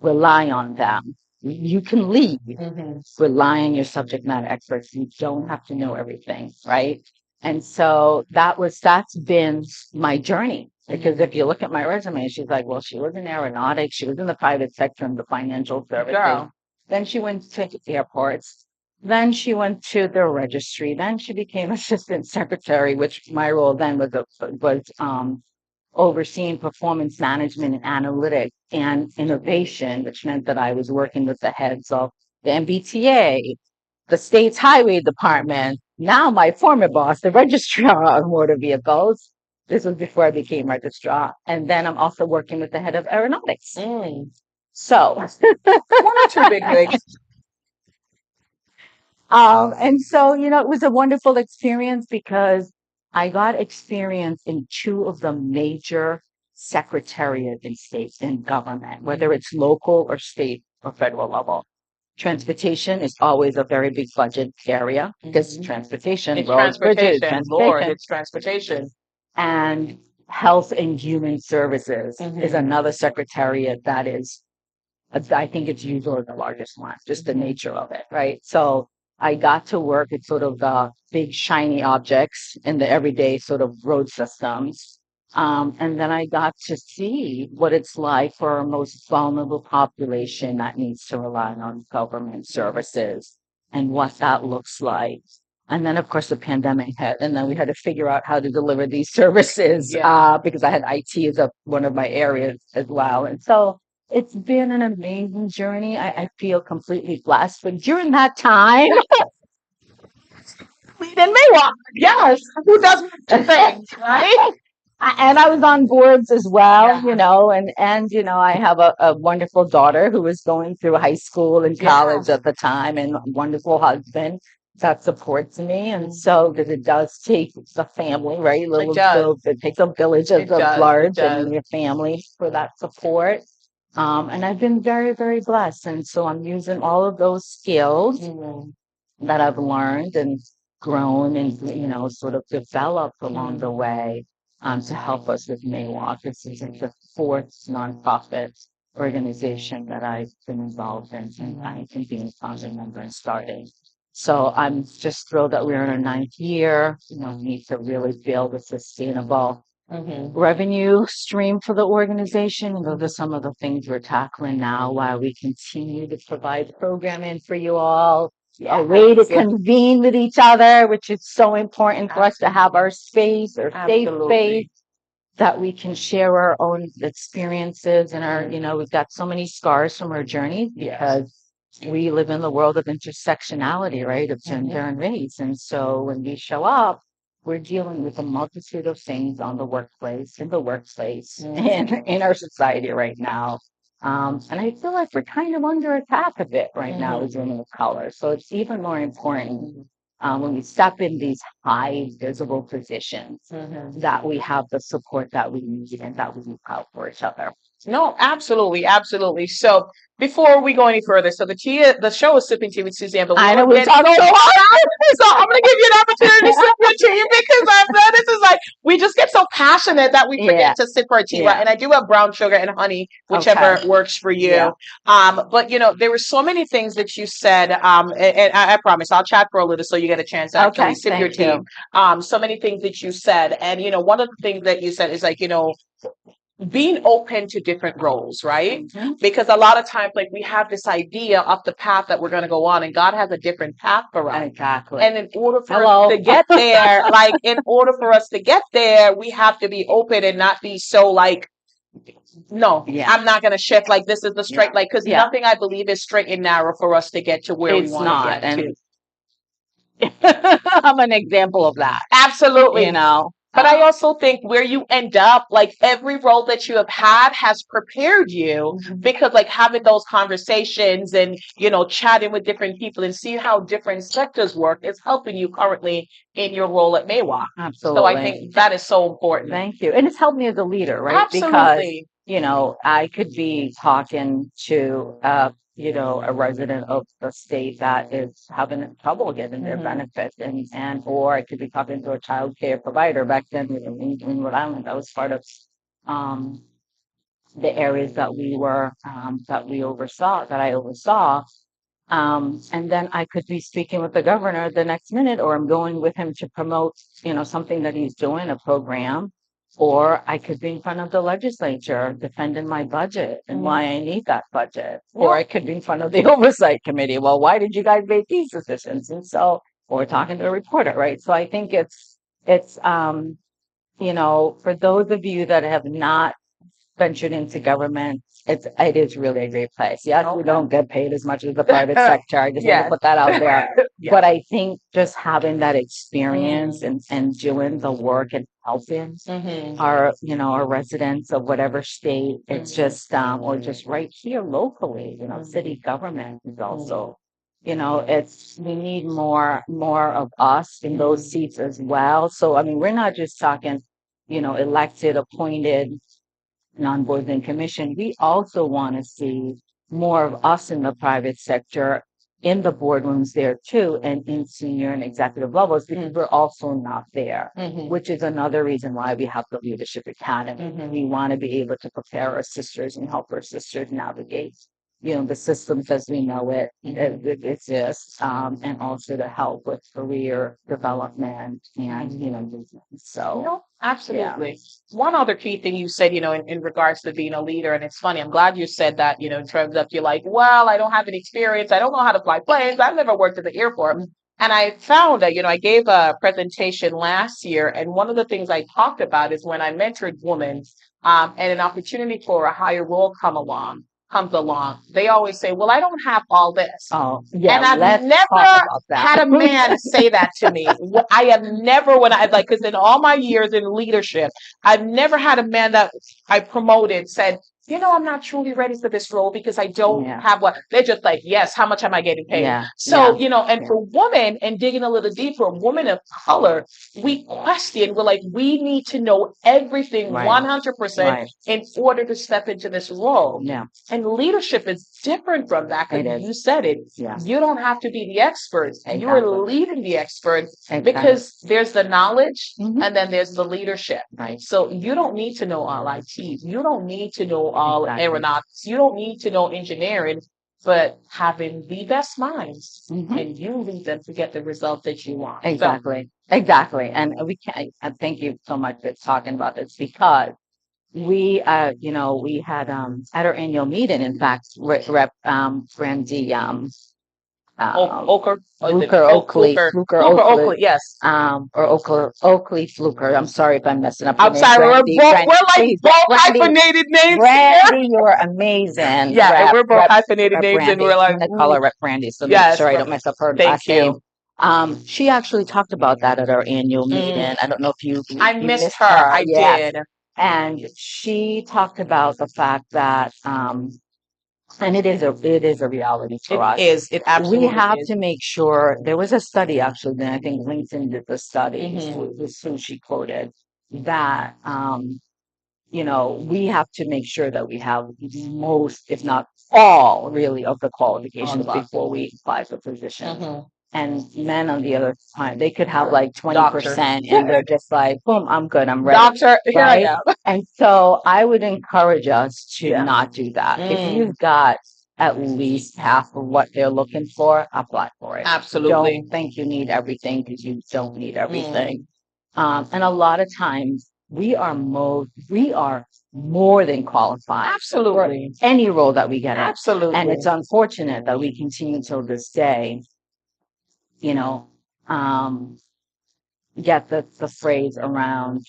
Rely on them. You can lead. Mhm. Rely on your subject matter experts. You don't have to know everything, right? And so that's been my journey. Because if you look at my resume, she's like, well, she was in aeronautics, she was in the private sector and the financial services. Girl. Then she went to airports. Then she went to the registry. Then she became assistant secretary, which my role then was overseeing performance management and analytics and innovation, which meant that I was working with the heads of the MBTA, the state's highway department, now my former boss, the registrar of motor vehicles. This was before I became registrar. And then I'm also working with the head of aeronautics. Mm. So, One or two big wigs. and so, it was a wonderful experience because I got experience in two of the major secretariat in states in government, whether it's local or state or federal level. Transportation is always a very big budget area because transportation, It's roads, bridges, transportation. Lord, transportation, it's transportation. and health and human services is another secretariat that is, I think it's usually the largest one, just the nature of it, right? So I got to work at sort of the big shiny objects in the everyday sort of road systems. And then I got to see what it's like for our most vulnerable population that needs to rely on government services and what that looks like. And then, of course, the pandemic hit, and then we had to figure out how to deliver these services Yeah. because I had IT as one of my areas as well. And so it's been an amazing journey. I feel completely blessed. But during that time, We didn't make one. Yes. Who doesn't want to think, right? And I was on boards as well, Yeah. I have a wonderful daughter who was going through high school and college Yes. at the time, and a wonderful husband that supports me. And so, because it does take the family, right? It does. It takes a village of It does. It large and does. your family for that support. And I've been very, very blessed. And so I'm using all of those skills Mhm. that I've learned and grown and, sort of developed along the Mhm. way to help us with Maywalk. This is the fourth nonprofit organization that I've been involved in, and I can be a founding member and starting. So I'm just thrilled that we're in our ninth year. We need to really build a sustainable Mhm. revenue stream for the organization. And those are some of the things we're tackling now while we continue to provide programming for you all, a way to Yes. convene with each other, which is so important for us to have our space, our safe space, Absolutely. that we can share our own experiences and Mhm. we've got so many scars from our journeys Yes. because we live in the world of intersectionality, right, of gender Mhm. and race. And so when we show up, we're dealing with a multitude of things on in the workplace, and Mhm. in our society right now. And I feel like we're kind of under attack a bit right now Mhm. as women of color. So it's even more important Mhm. when we step in these high visible positions Mhm. that we have the support that we need and that we look out for each other. No, absolutely, absolutely. So before we go any further, so the show is Sipping Tea with Suzanne, but we I know want we're to get talking a lot. so I'm gonna give you an opportunity to sip your tea because I know this is like we just get so passionate that we Yeah, forget to sip our tea, right? yeah, And I do have brown sugar and honey, okay, whichever works for yeah, you. But there were so many things that you said, and I promise I'll chat for a little so you get a chance to actually okay, sip your thank tea. you. So many things that you said, and one of the things that you said is like, being open to different roles, right? Hmm. Because a lot of times, like we have this idea of the path that we're going to go on, and God has a different path for us. Exactly. And in order for us Hello. to get there, in order for us to get there, we have to be open and not be so like, no, Yeah, I'm not going to shift. Like this is the straight, yeah, because yeah. nothing I believe is straight and narrow for us to get to where we It's want to not, get to. and I'm an example of that. You Absolutely. know. But I also think where you end up, like every role that you have had has prepared you Mhm. because like having those conversations and, chatting with different people and see how different sectors work is helping you currently in your role at Maywalk. So I Absolutely. think that is so important. Thank you. And it's helped me as a leader, right? Because, Absolutely. I could be talking to, a resident of the state that is having trouble getting their Mhm. benefits, or I could be talking to a child care provider. Back then in Rhode Island, that was part of um, the areas that I oversaw. And then I could be speaking with the governor the next minute, or I'm going with him to promote, something that he's doing, a program, or I could be in front of the legislature defending my budget and why I need that budget, or I could be in front of the oversight committee. Well, why did you guys make these decisions? And so, or talking to a reporter, right? So I think it's for those of you that have not ventured into government, it is really a great place. Yes, we Okay. don't get paid as much as the private sector. I just want to Yes. put that out there. Yeah. But I think just having that experience Mhm. and doing the work and helping Mhm. our residents of whatever state, it's Mhm. just or just right here locally, city government is also, it's we need more of us in those seats as well. So I mean, we're not just talking, elected, appointed non-boards and commission. We also want to see more of us in the private sector in the boardrooms there too, and in senior and executive levels, because we're also not there, Mhm. which is another reason why we have the Leadership Academy. Mhm. We want to be able to prepare our sisters and help our sisters navigate, the systems as we know it, it exists, and also to help with career development and, business. So, No, yeah. absolutely. One other key thing you said, in regards to being a leader, and it's funny, I'm glad you said that, in terms of you're like, well, I don't have any experience. I don't know how to fly planes. I've never worked at the airport. And I found that, I gave a presentation last year, and one of the things I talked about is when I mentored women, and an opportunity for a higher role come along. comes along, they always say, "Well, I don't have all this." Oh, And yeah, I've let's talk never about that. had a man say that to me. I have never, when I like, because in all my years in leadership, I've never had a man that I promoted said, I'm not truly ready for this role because I don't Yeah, have what they're just like, yes, how much am I getting paid? yeah, So, yeah, and yeah. for women and digging a little deeper, women of color, we question, we're like, we need to know everything Right, 100% right. in order to step into this role. Yeah, And leadership is different from that it because is. you said it. Yeah, You don't have to be the expert. You're exactly. leading the expert Exactly. because there's the knowledge Hmm. and then there's the leadership. Right. So you don't need to know all IT. You don't need to know all Exactly. aeronautics. You don't need to know engineering, but having the best minds Hmm. and you lead them to get the result that you want. So Exactly. Exactly. And we can thank you so much for talking about this because we had at our annual meeting, in fact, Rep Brandy Oker, or is it Fluker? Fluker Fluker Oakley, Oakley, yes. or Oakley Fluker. I'm sorry if I'm messing up your I'm name, sorry, Brandy, we're like please, both Brandy, hyphenated names here. Brandy, you're amazing. Yeah, and we're both hyphenated Rep names, and Brandy, we're like, the color Rep Brandy. So make yes, sure I don't mess up her thank last name. you. She actually talked about that at our annual Mm, meeting. I don't know if I you missed missed her. her. I Yes. did. And she talked about the fact that, and it is a reality for It us. is. It We absolutely have is. to make sure there was a study actually, then I think LinkedIn did the study, Hmm. was who she quoted, that we have to make sure that we have most, if not all, really, of the All the qualifications boxes. before we apply for positions. Hmm. And men, on the other hand, they could have like Doctor. 20% and they're just like, boom, I'm good, I'm ready, Doctor, here I right? am. And so I would encourage us to Yeah. not do that. If Mm, you've got at least half of what they're looking for, apply for it. absolutely. Don't think you need everything because you don't need Mm, everything. And a lot of times we are more than qualified for absolutely. any role that we get in. And Absolutely. it's unfortunate that we continue till this day, you know, um, get the phrase around,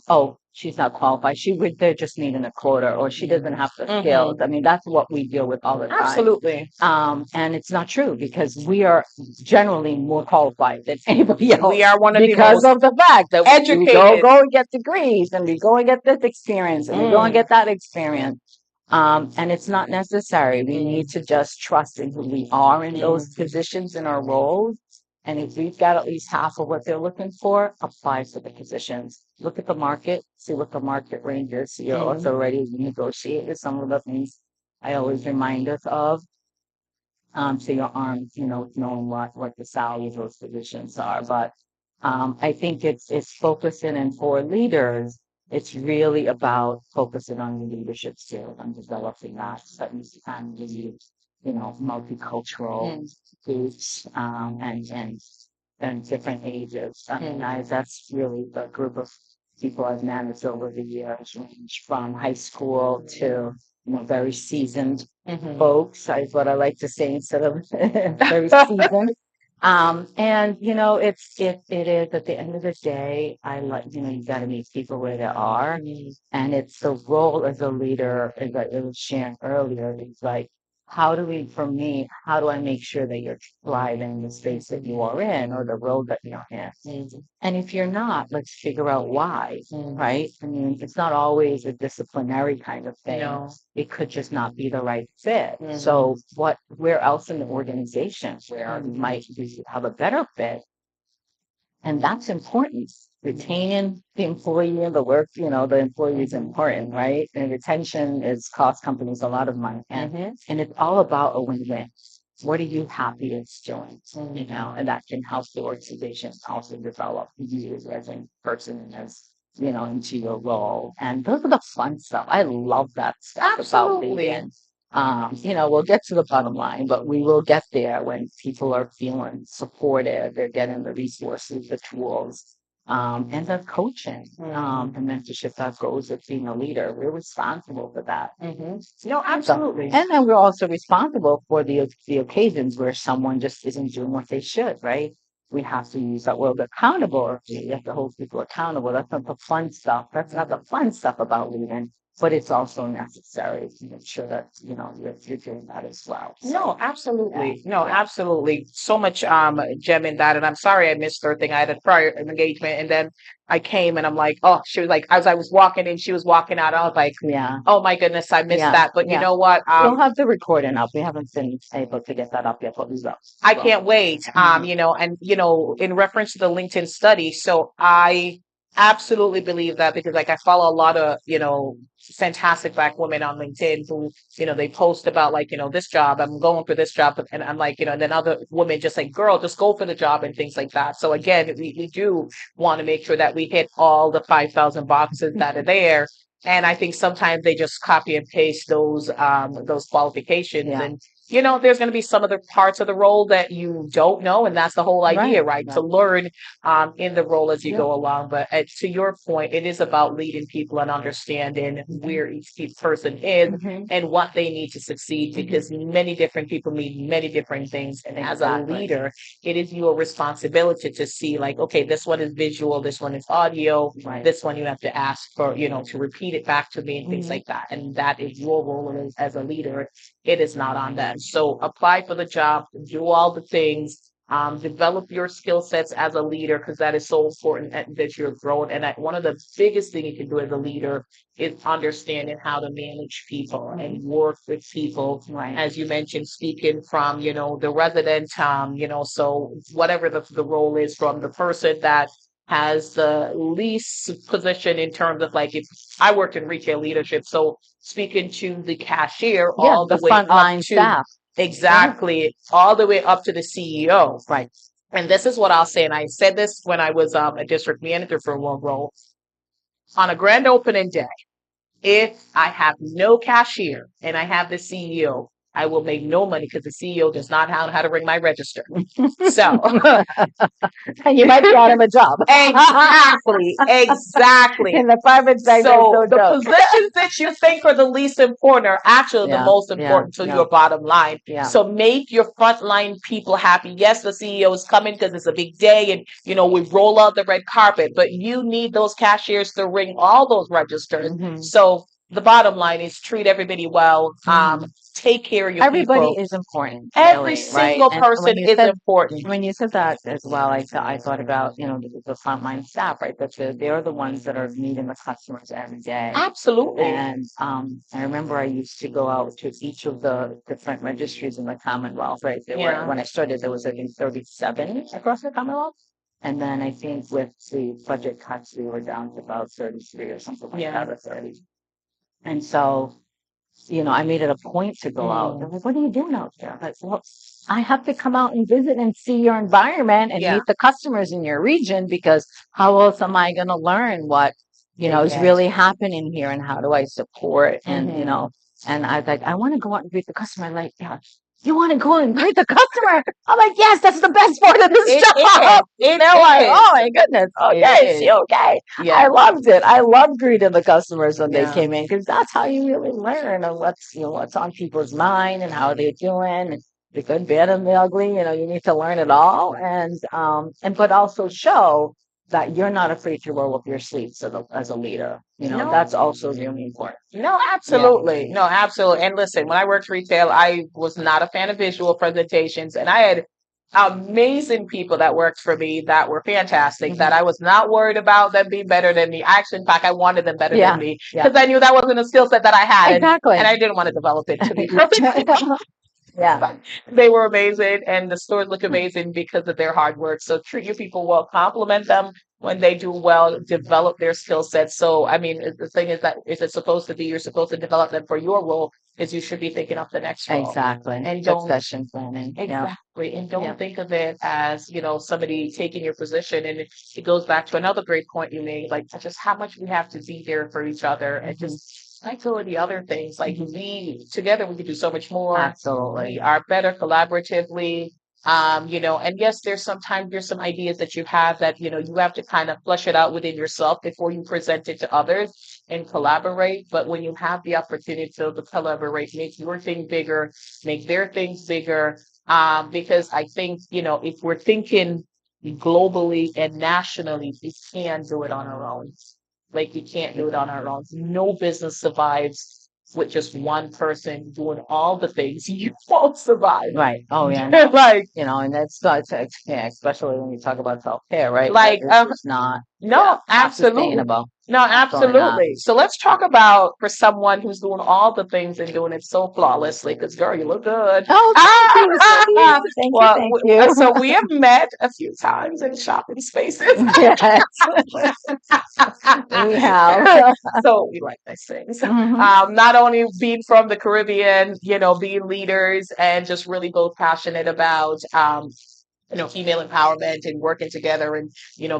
oh, she's not qualified. They're just needing a quota, or she doesn't have the skills. Hmm. I mean, that's what we deal with all the time. Absolutely. And it's not true because we are generally more qualified than anybody else We are one of the because most of the fact that we educated. go and get degrees and we go and get this experience and we go and Mm, get that experience. And it's not necessary. We mm, need to just trust in who we are in those mm, positions in our roles. And if we've got at least half of what they're looking for, apply for the positions. Look at the market, see what the market range is. So you're also mm, ready to negotiate with some of the things I always remind us of. So you're armed, knowing what the salaries of those positions are. But I think it's focusing, and for leaders, it's really about focusing on the leadership skills and developing that, setting and lead, multicultural mm, groups, and different ages. I mean, that's really the group of people I've managed over the years, range from high school to very seasoned mhm. folks, is what I like to say instead of very seasoned. And it is at the end of the day, I like, you got to meet people where they are. Mm, And it's the role as a leader, as I was sharing earlier, it's like, for me, how do I make sure that you're thriving in the space that you are in or the role that you're in? mm, And if you're not, let's figure out why, mm. right? I mean, it's not always a disciplinary kind of thing. No. It could just not be the right fit. Mhm. So where else in the organization where you Mhm. might have a better fit? And that's important. Retaining the employee and the work, the employee is important, right? And retention is cost companies a lot of money. Mhm. And it's all about a win-win. What are you happiest doing? Mhm. And that can help the organization also develop you as a person and as, into your role. And those are the fun stuff. I love that stuff about Absolutely. leading. We'll get to the bottom line, but we will get there when people are feeling supported, they're getting the resources, the tools, and the coaching, and mentorship that goes with being a leader. We're responsible for that. No, So, absolutely. and then we're also responsible for the occasions where someone just isn't doing what they should, right? We have to use that word accountable. We have to hold people accountable. That's not the fun stuff. That's not the fun stuff about leading. but it's also necessary to make sure that, you're doing that as well. No, So, yeah, absolutely. No, yeah, absolutely. So much gem in that. And I'm sorry I missed her thing. I had a prior engagement and then I came and I'm like, oh, she was like, as I was walking in, she was walking out. I was like, yeah, oh my goodness, I missed yeah, that. But you yeah. know what? We'll have the recording up. We haven't been able to get that up yet, but we will. I Well, can't wait. mhm. And in reference to the LinkedIn study, so I absolutely believe that because like I follow a lot of, fantastic Black women on LinkedIn who, they post about like, this job, I'm going for this job. And I'm like, and then other women just like, girl, just go for the job and things like that. So again, we do want to make sure that we hit all the 5,000 boxes that are there. And I think sometimes they just copy and paste those qualifications Yeah, and there's going to be some of the parts of the role that you don't know, and that's the whole idea, right, right? To right. learn in the role as you Yeah. go along. But to your point, it is about leading people and understanding where each person is Hmm. and what they need to succeed, because many different people need many different things. And as a Exactly. leader, it is your responsibility to see, like, okay, this one is visual, this one is audio, Right. this one you have to ask for, to repeat it back to me and things Hmm. like that. And that is your role as a leader. It is not on them. So apply for the job, do all the things, develop your skill sets as a leader, because that is so important that you're growing. And one of the biggest things you can do as a leader is understanding how to manage people and work with people. Right. As you mentioned, speaking from, the resident, so whatever the role is, from the person that has the least position in terms of like, if I worked in retail leadership, so speaking to the cashier Yeah, all the the way up frontline to staff. Yeah. exactly all the way up to the CEO. Right. And this is what I'll say. And I said this when I was a district manager for one role. On a grand opening day, if I have no cashier and I have the CEO, I will make no money because the CEO does not know how to ring my register. So And you might be out of a job. exactly, exactly. In the private sector, it's So no the joke. positions that you think are the least important are actually the Yeah, most yeah, important to yeah, your bottom line. yeah. So make your frontline people happy. Yes, the CEO is coming because it's a big day and we roll out the red carpet, but you need those cashiers to ring all those registers. Hmm. So the bottom line is treat everybody well. Hmm. Take care of your Everybody people. is important, Every really, right? single And person is important. when you said that as well, I thought about, the frontline staff, right? That they're the ones that are meeting the customers every day. Absolutely. And I remember I used to go out to each of the different registries in the Commonwealth, right? Yeah. When I started, there was, I think, 37 across the Commonwealth. And then I think with the budget cuts, we were down to about 33 or something like Yeah. that, or 30. And so, I made it a point to go out. They're like, what are you doing out there? I'm like, well, I have to come out and visit and see your environment and Yeah. meet the customers in your region, because how else am I going to learn what, is Exactly. really happening here, and how do I support? And, Mhm. and I was like, I want to go out and greet the customer. I'm like, yeah, you want to go and greet the customer? I'm like, yes, that's the best part of this It job. is. It They're like, is. oh my goodness. It Okay, is she is. okay? I Yeah. loved it. I loved greeting the customers when they Yeah. came in, because that's how you really learn of what's on people's mind and how they're doing, and the good, bad, and the ugly. You need to learn it all, and but also show that you're not afraid to roll up your sleeves as a leader. No. That's also really important. No, Yeah. absolutely. No, absolutely. And listen, when I worked retail, I was not a fan of visual presentations, and I had amazing people that worked for me that were fantastic, that Hmm. I was not worried about them being better than me. Actually, in fact, I wanted them better than Yeah. me Yeah. because I knew that wasn't a skill set that I had, Exactly. and I didn't want to develop it, to be perfectly. Yeah. They were amazing, and the stores look amazing because of their hard work. So treat your people well, compliment them when they do well, develop their skill sets. So, I mean, the thing is that is it supposed to be you're supposed to develop them for your role, is you should be thinking of the next role. Exactly. And don't Succession planning. Yeah. exactly, and Yeah. don't think of it as somebody taking your position. And it goes back to another great point you made, like just how much we have to be there for each other, and just like all of the other things, like we together we can do so much more. We Absolutely. are better collaboratively. And yes, there's some ideas that you have that, you have to kind of flush it out within yourself before you present it to others and collaborate. But when you have the opportunity to collaborate, make your thing bigger, make their things bigger. Because I think, if we're thinking globally and nationally, we can do it on our own. Like we can't do it on our own. No business survives with just one person doing all the things. You won't survive. Right. Oh, yeah. Like, And that's yeah, especially when you talk about self-care, right? like, It's just not, no, not absolutely. sustainable. No, Absolutely not. absolutely. So let's talk about for someone who's doing all the things and doing it so flawlessly, because girl, you look good. Oh, thank you, sweetie. Thank you, Well, thank you. so we have met a few times in shopping spaces. Yes, we have. So we like nice things. Mhm. Not only being from the Caribbean, being leaders and just really both passionate about female empowerment and working together and,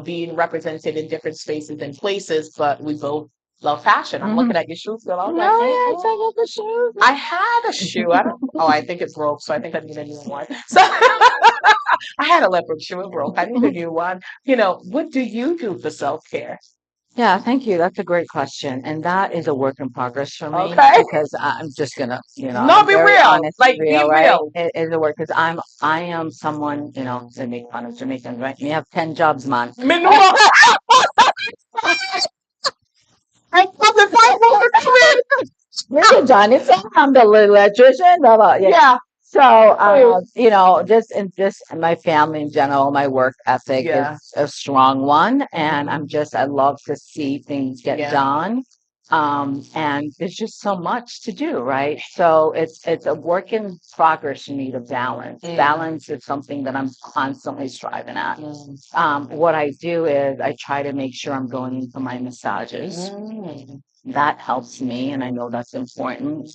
being represented in different spaces and places, but we both love fashion. I'm looking at your shoes, girl. I was like, Oh, yes, I got the shoes. I had a shoe. I think it broke, so I think I need a new one. So I had a leopard shoe, it broke. I need a new one. What do you do for self-care? Yeah, thank you. That's a great question. And that is a work in progress for me Okay. because I'm just gonna, No, I'm be very real. honest, Like, be real, right? real. It is a work because I am someone, they make fun of Jamaicans, right? You have 10 jobs, man. Meanwhile, I love the fight. You're done. It's I'm the electrician, blah, blah, Yeah. So, Oh, just my family in general, my work ethic yeah. is a strong one, and I love to see things get Yeah. done. And there's just so much to do, right? So it's a work in progress for me to balance. Balance is something that I'm constantly striving at. What I do is I try to make sure I'm going in for my massages. That helps me, and I know that's important.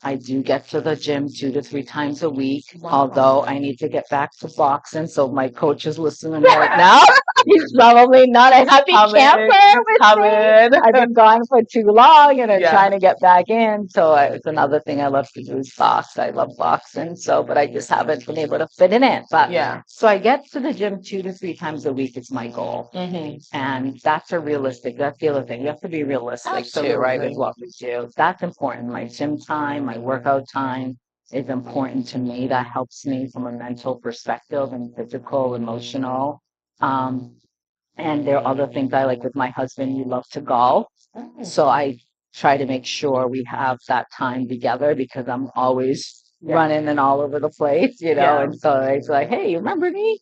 I do get to the gym 2 to 3 times a week, although I need to get back to boxing. So my coach is listening right now. He's probably not a happy camper with me. I've been gone for too long, trying to get back in. So it's another thing I love to do is box. I love boxing. So, but I just haven't been able to fit in it. But so I get to the gym 2 to 3 times a week. It's my goal, and that's that's the other thing. You have to be realistic too, right? With what we do, that's important. My gym time, my workout time is important to me. That helps me from a mental perspective and physical, emotional. And there are other things I like with my husband. We love to golf. So I try to make sure we have that time together because I'm always running and all over the place, and so it's like, hey, you remember me?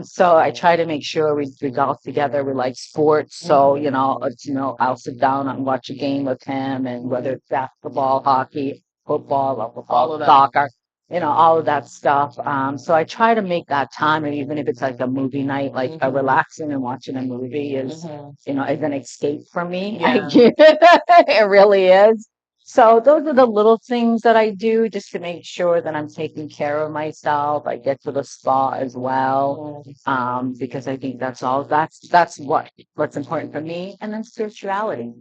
So I try to make sure we golf together. We like sports. So, I'll sit down and watch a game with him, and whether it's basketball, hockey, football, All of that. soccer, all of that stuff. So I try to make that time, and even if it's like a movie night, like a relaxing and watching a movie is an escape for me. It really is. So those are the little things that I do just to make sure that I'm taking care of myself. I get to the spa as well, because I think that's what's important for me. And then spirituality.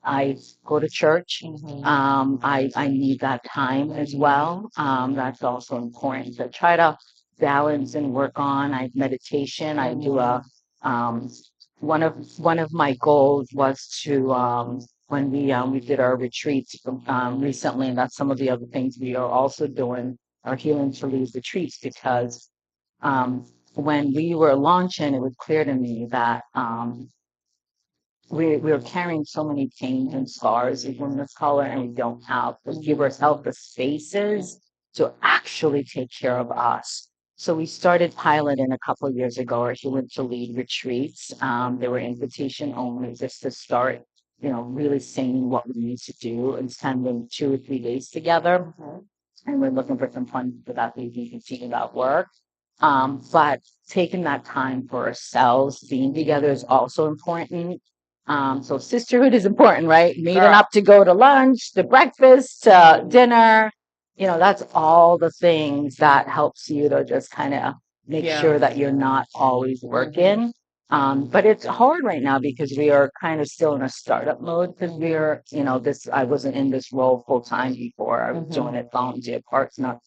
I go to church. I need that time as well. That's also important to try to balance and work on. I meditation. I do um, one of my goals was to when we did our retreats recently, and that's some of the other things we are also doing our healing to lead retreats because when we were launching, it was clear to me that we're carrying so many pains and scars as women of color, and we don't give ourselves the spaces to actually take care of us. So we started piloting a couple of years ago our Healing to Lead retreats. They were invitation only just to start, really saying what we need to do and spending 2 or 3 days together. And we're looking for some funds for that. We can continue that work. But taking that time for ourselves, being together is also important. So sisterhood is important, right? Meeting up to go to lunch, to breakfast, to dinner. That's all the things that helps you to just kind of make sure that you're not always working. But it's hard right now because we are kind of still in a startup mode because I wasn't in this role full time before. I was doing it volunteer parts, not,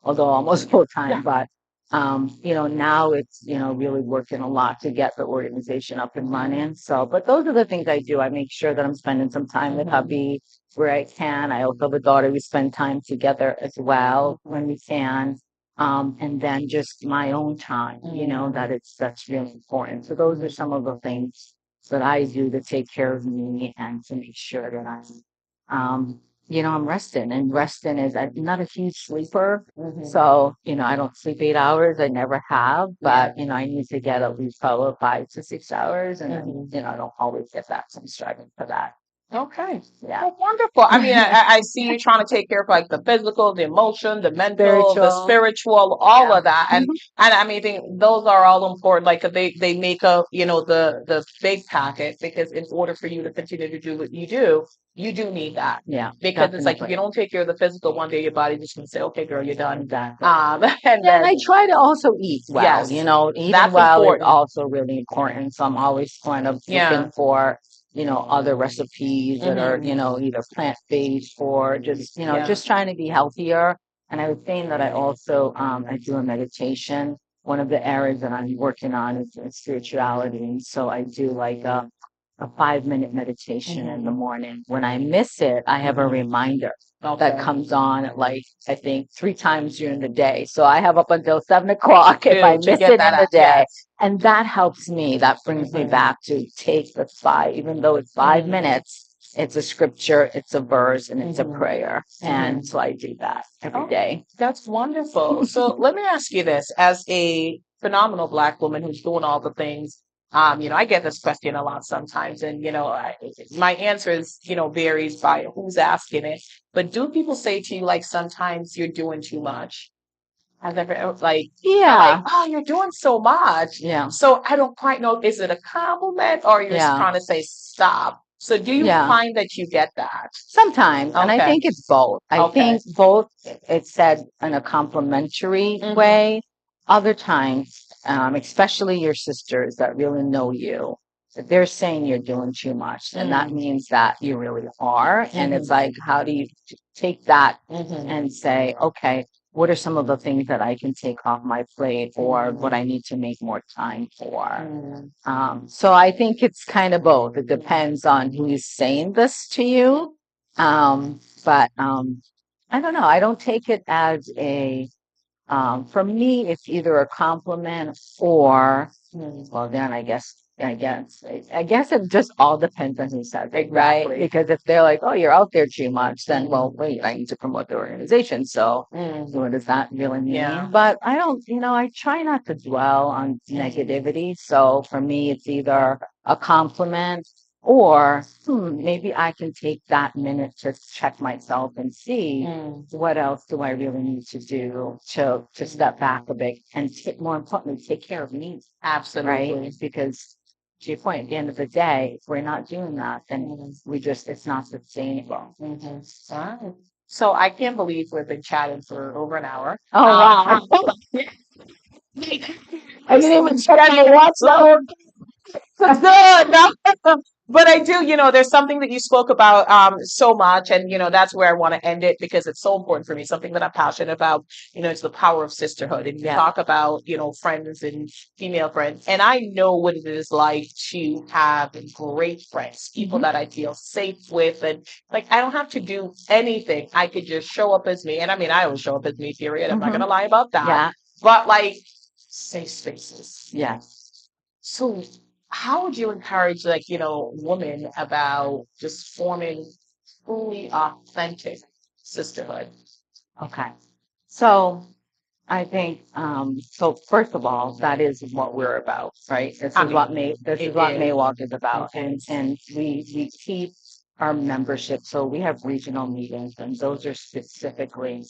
although almost full time, but now it's, really working a lot to get the organization up and running. So, but those are the things I do. I make sure that I'm spending some time with hubby where I can. I also have a daughter. We spend time together as well when we can. And then just my own time, that's really important. So those are some of the things that I do to take care of me and to make sure that I'm resting. And resting is, I'm not a huge sleeper. So, I don't sleep 8 hours. I never have, Yeah. but, I need to get at least probably 5 to 6 hours. And, I don't always get that. So I'm striving for that. Okay. Yeah. Well, wonderful. I mean, I see you trying to take care of like the physical, the emotion, the mental, the Spiritual. spiritual, all Yeah. of that. And I mean, those are all important. Like they make up, the big packet because in order for you to continue to do what you do need that. Yeah. Because it's like if Definitely. you don't take care of the physical, one day your body just gonna say, "Okay, girl, you're done." Exactly. And Yeah, and then I try to also eat well. yes, Eating that's well is important. also really important. So I'm always kind of Yeah. looking for, other recipes that are, either plant-based or just, Yeah. just trying to be healthier. And I was saying that I also, I do a meditation. One of the areas that I'm working on is spirituality. And so I do like a 5-minute meditation in the morning. When I miss it, I have a reminder that Okay. comes on at like I think 3 times during the day. So I have up until 7 o'clock if I To miss get it that in the out. day. Yes. And that helps me. That brings me back to take the 5, even though it's 5 minutes, it's a scripture, it's a verse, and it's a prayer. And so I do that every Oh, day. that's wonderful. So let me ask you this, as a phenomenal Black woman who's doing all the things, I get this question a lot sometimes, and my answer is, varies by who's asking it. But do people say to you like sometimes you're doing too much? Has ever like they're like, Yeah. oh, you're doing so much. Yeah. So I don't quite know, is it a compliment or you're Yeah. trying to say stop? So do you Yeah. find that you get that? Sometimes, and I Okay. think it's both. I Okay. think both it's said in a complimentary way. Other times, especially your sisters that really know you, that they're saying you're doing too much, and that means that you really are. And it's like, how do you take that and say, okay, what are some of the things that I can take off my plate or what I need to make more time for? So I think it's kind of both. It depends on who's saying this to you. But I don't know. I don't take it as for me, it's either a compliment or, well, then I guess it just all depends on who says it, right? Exactly. Because if they're like, oh, you're out there too much, then, well, wait, I need to promote the organization. So what does that really mean? Yeah. But I don't, I try not to dwell on negativity. So for me, it's either a compliment or maybe I can take that minute to check myself and see what else do I really need to do to step back a bit and more importantly, take care of me, Absolutely. right? Because to your point, at the end of the day, if we're not doing that, then it's not sustainable. All right. So I can't believe we've been chatting for over an hour. Oh, wow. I didn't even check on your watch. So Good. No. But I do, there's something that you spoke about so much, and that's where I want to end it because it's so important for me. Something that I'm passionate about, it's the power of sisterhood. And you talk about, friends and female friends, and I know what it is like to have great friends, people that I feel safe with, and like I don't have to do anything. I could just show up as me, and I mean, I always show up as me. Period. I'm not gonna lie about that. yeah, But like safe spaces. yeah. So how would you encourage like, women about just forming truly authentic sisterhood? Okay. So I think so first of all, that is what we're about, right? This I is what mean, This is it what is. Maywalk is about. And we keep our membership. So we have regional meetings and those are specifically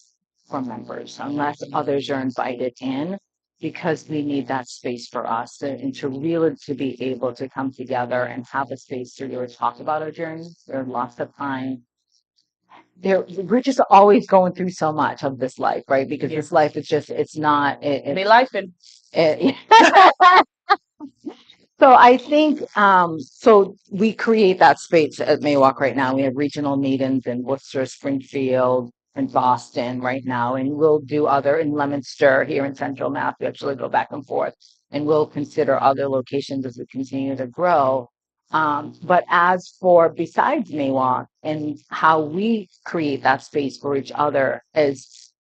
for members, unless others are invited in, because we need that space for us and to really to be able to come together and have a space to really talk about our journey. There are lots of time we're just always going through so much of this life, right? Because this life is just, it's not, Me life and so I think, so we create that space at Maywalk right now. We have regional meetings in Worcester, Springfield, and Boston right now, and we'll do other in Leominster here in Central Mass. We actually go back and forth, and we'll consider other locations as we continue to grow. But as for besides Maywalk and how we create that space for each other is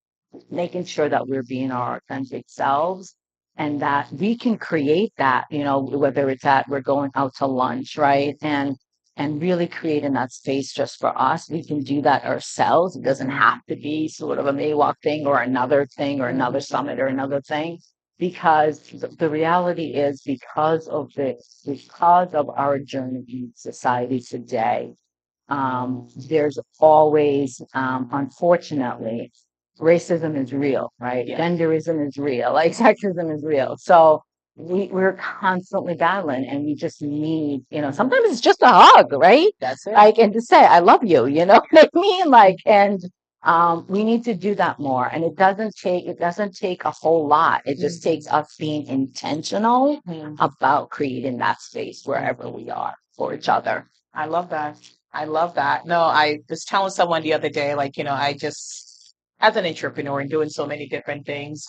making sure that we're being our authentic selves and that we can create that, whether it's at we're going out to lunch, right? And really creating that space just for us. We can do that ourselves. It doesn't have to be sort of a Maywalk thing or another summit or another thing. Because the reality is because of our journey in society today, there's always, unfortunately, racism is real, right? Yeah. Genderism is real, like sexism is real. So we're constantly battling, and we just need, sometimes it's just a hug, right? That's it. Like, and to say, I love you, you know what I mean? Like, and we need to do that more. And it doesn't take a whole lot. It just takes us being intentional about creating that space wherever we are for each other. I love that. I love that. No, I was telling someone the other day, like, I just, as an entrepreneur and doing so many different things,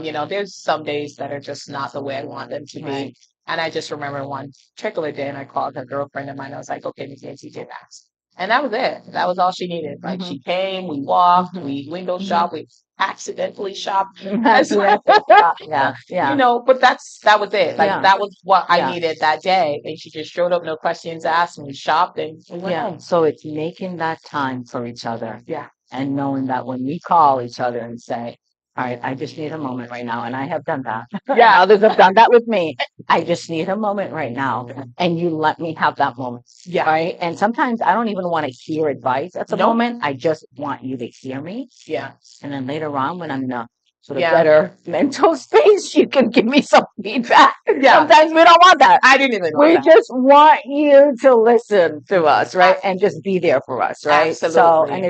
there's some days that are just not the way I want them to be. Right. And I just remember one particular day and I called a girlfriend of mine. I was like, okay, Miss Nancy did that. And that was it. That was all she needed. Like she came, we walked, we window shopped, we accidentally shopped. And so- Yeah. but that was it. Like Yeah. that was what I Yeah. needed that day. And she just showed up, no questions asked, and we shopped and we went Yeah. home. So it's making that time for each other Yeah. and knowing that when we call each other and say, all right, I just need a moment right now. And I have done that. Yeah. Others have done that with me. I just need a moment right now. And you let me have that moment. Yeah. Right. And sometimes I don't even want to hear advice at the Nope. moment. I just want you to hear me. Yeah. And then later on, when I'm in a sort of Yeah. better mental space, you can give me some feedback. Yeah. Sometimes we don't want that. I didn't even know We that. just want you to listen to us, right? And just be there for us, right? So, Absolutely. and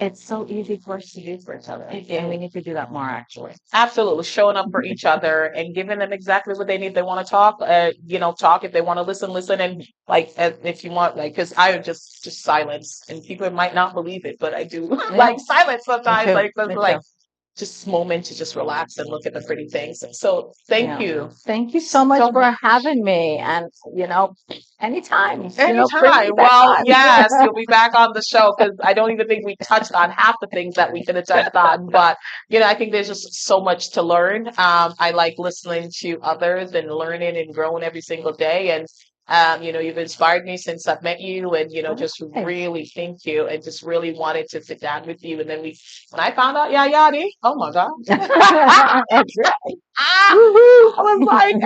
it's so easy for us to do for each other. It And we is. need to do that more, actually. Absolutely. Showing up for each other and giving them exactly what they need. If they want to talk, talk. If they want to listen, listen. And like, if you want, like, because I just silence and people might not believe it, but I do like silence Me sometimes. too. Like, Me like too. just moment to just relax and look at the pretty things. So thank Yeah. you. Thank you so much for having me. And, anytime, bring me Anytime. back Well, on. yes, you'll be back on the show because I don't even think we touched on half the things that we could have touched on. But, I think there's just so much to learn. I like listening to others and learning and growing every single day. And, you've inspired me since I've met you and, just Hey. really thank you and just really wanted to sit down with you. And then when I found out Yadi, oh my God. That's right. I was like,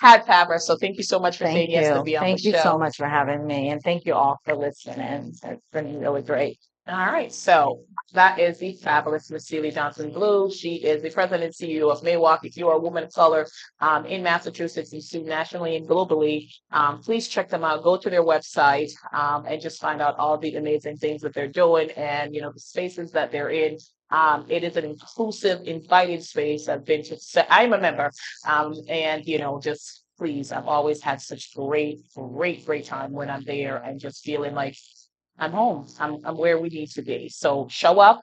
had to have her. So thank you so much for saying Thank yes to you. be on the Thank you so show. much for having me. And thank you all for listening. It's been really great. All right. So that is the fabulous Miss Celia Johnston Blue. She is the president and CEO of Maywalk. If you are a woman of color in Massachusetts and soon nationally and globally, please check them out. Go to their website and just find out all the amazing things that they're doing and, the spaces that they're in. It is an inclusive, inviting space. I'm a member. And, just please, I've always had such great time when I'm there and just feeling like I'm home. I'm where we need to be. So show up.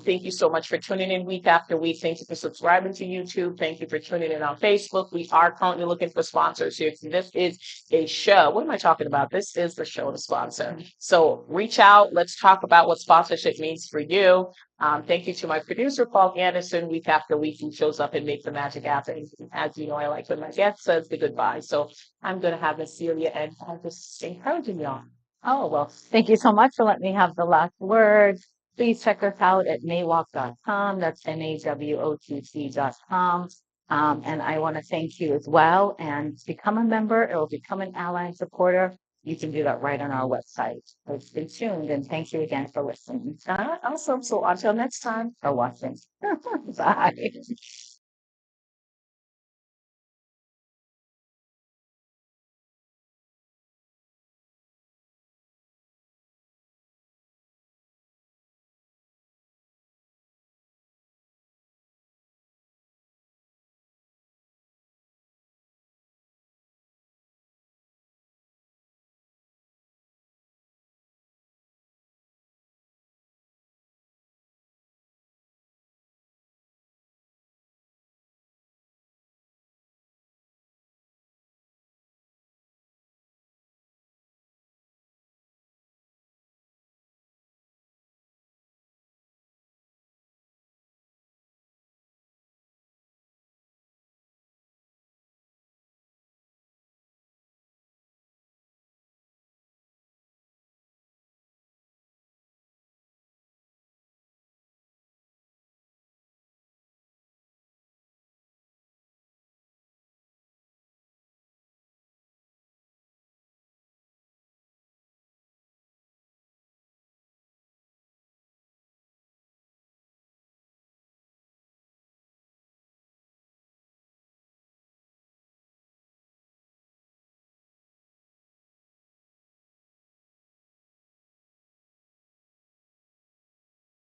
Thank you so much for tuning in week after week. Thank you for subscribing to YouTube. Thank you for tuning in on Facebook. We are currently looking for sponsors here. This is a show. What am I talking about? This is the show to sponsor. So reach out. Let's talk about what sponsorship means for you. Thank you to my producer, Paul Anderson. Week after week, he shows up and makes the magic happen. As you know, I like when my guest says the goodbye. So I'm going to have Miss Celia and I'm just encouraging y'all. Oh, well, thank you so much for letting me have the last word. Please check us out at maywalk.com. That's MAWOTC.com. And I want to thank you as well and become a member or become an ally and supporter. You can do that right on our website. So stay tuned and thank you again for listening. Awesome. So until next time. For watching. Bye.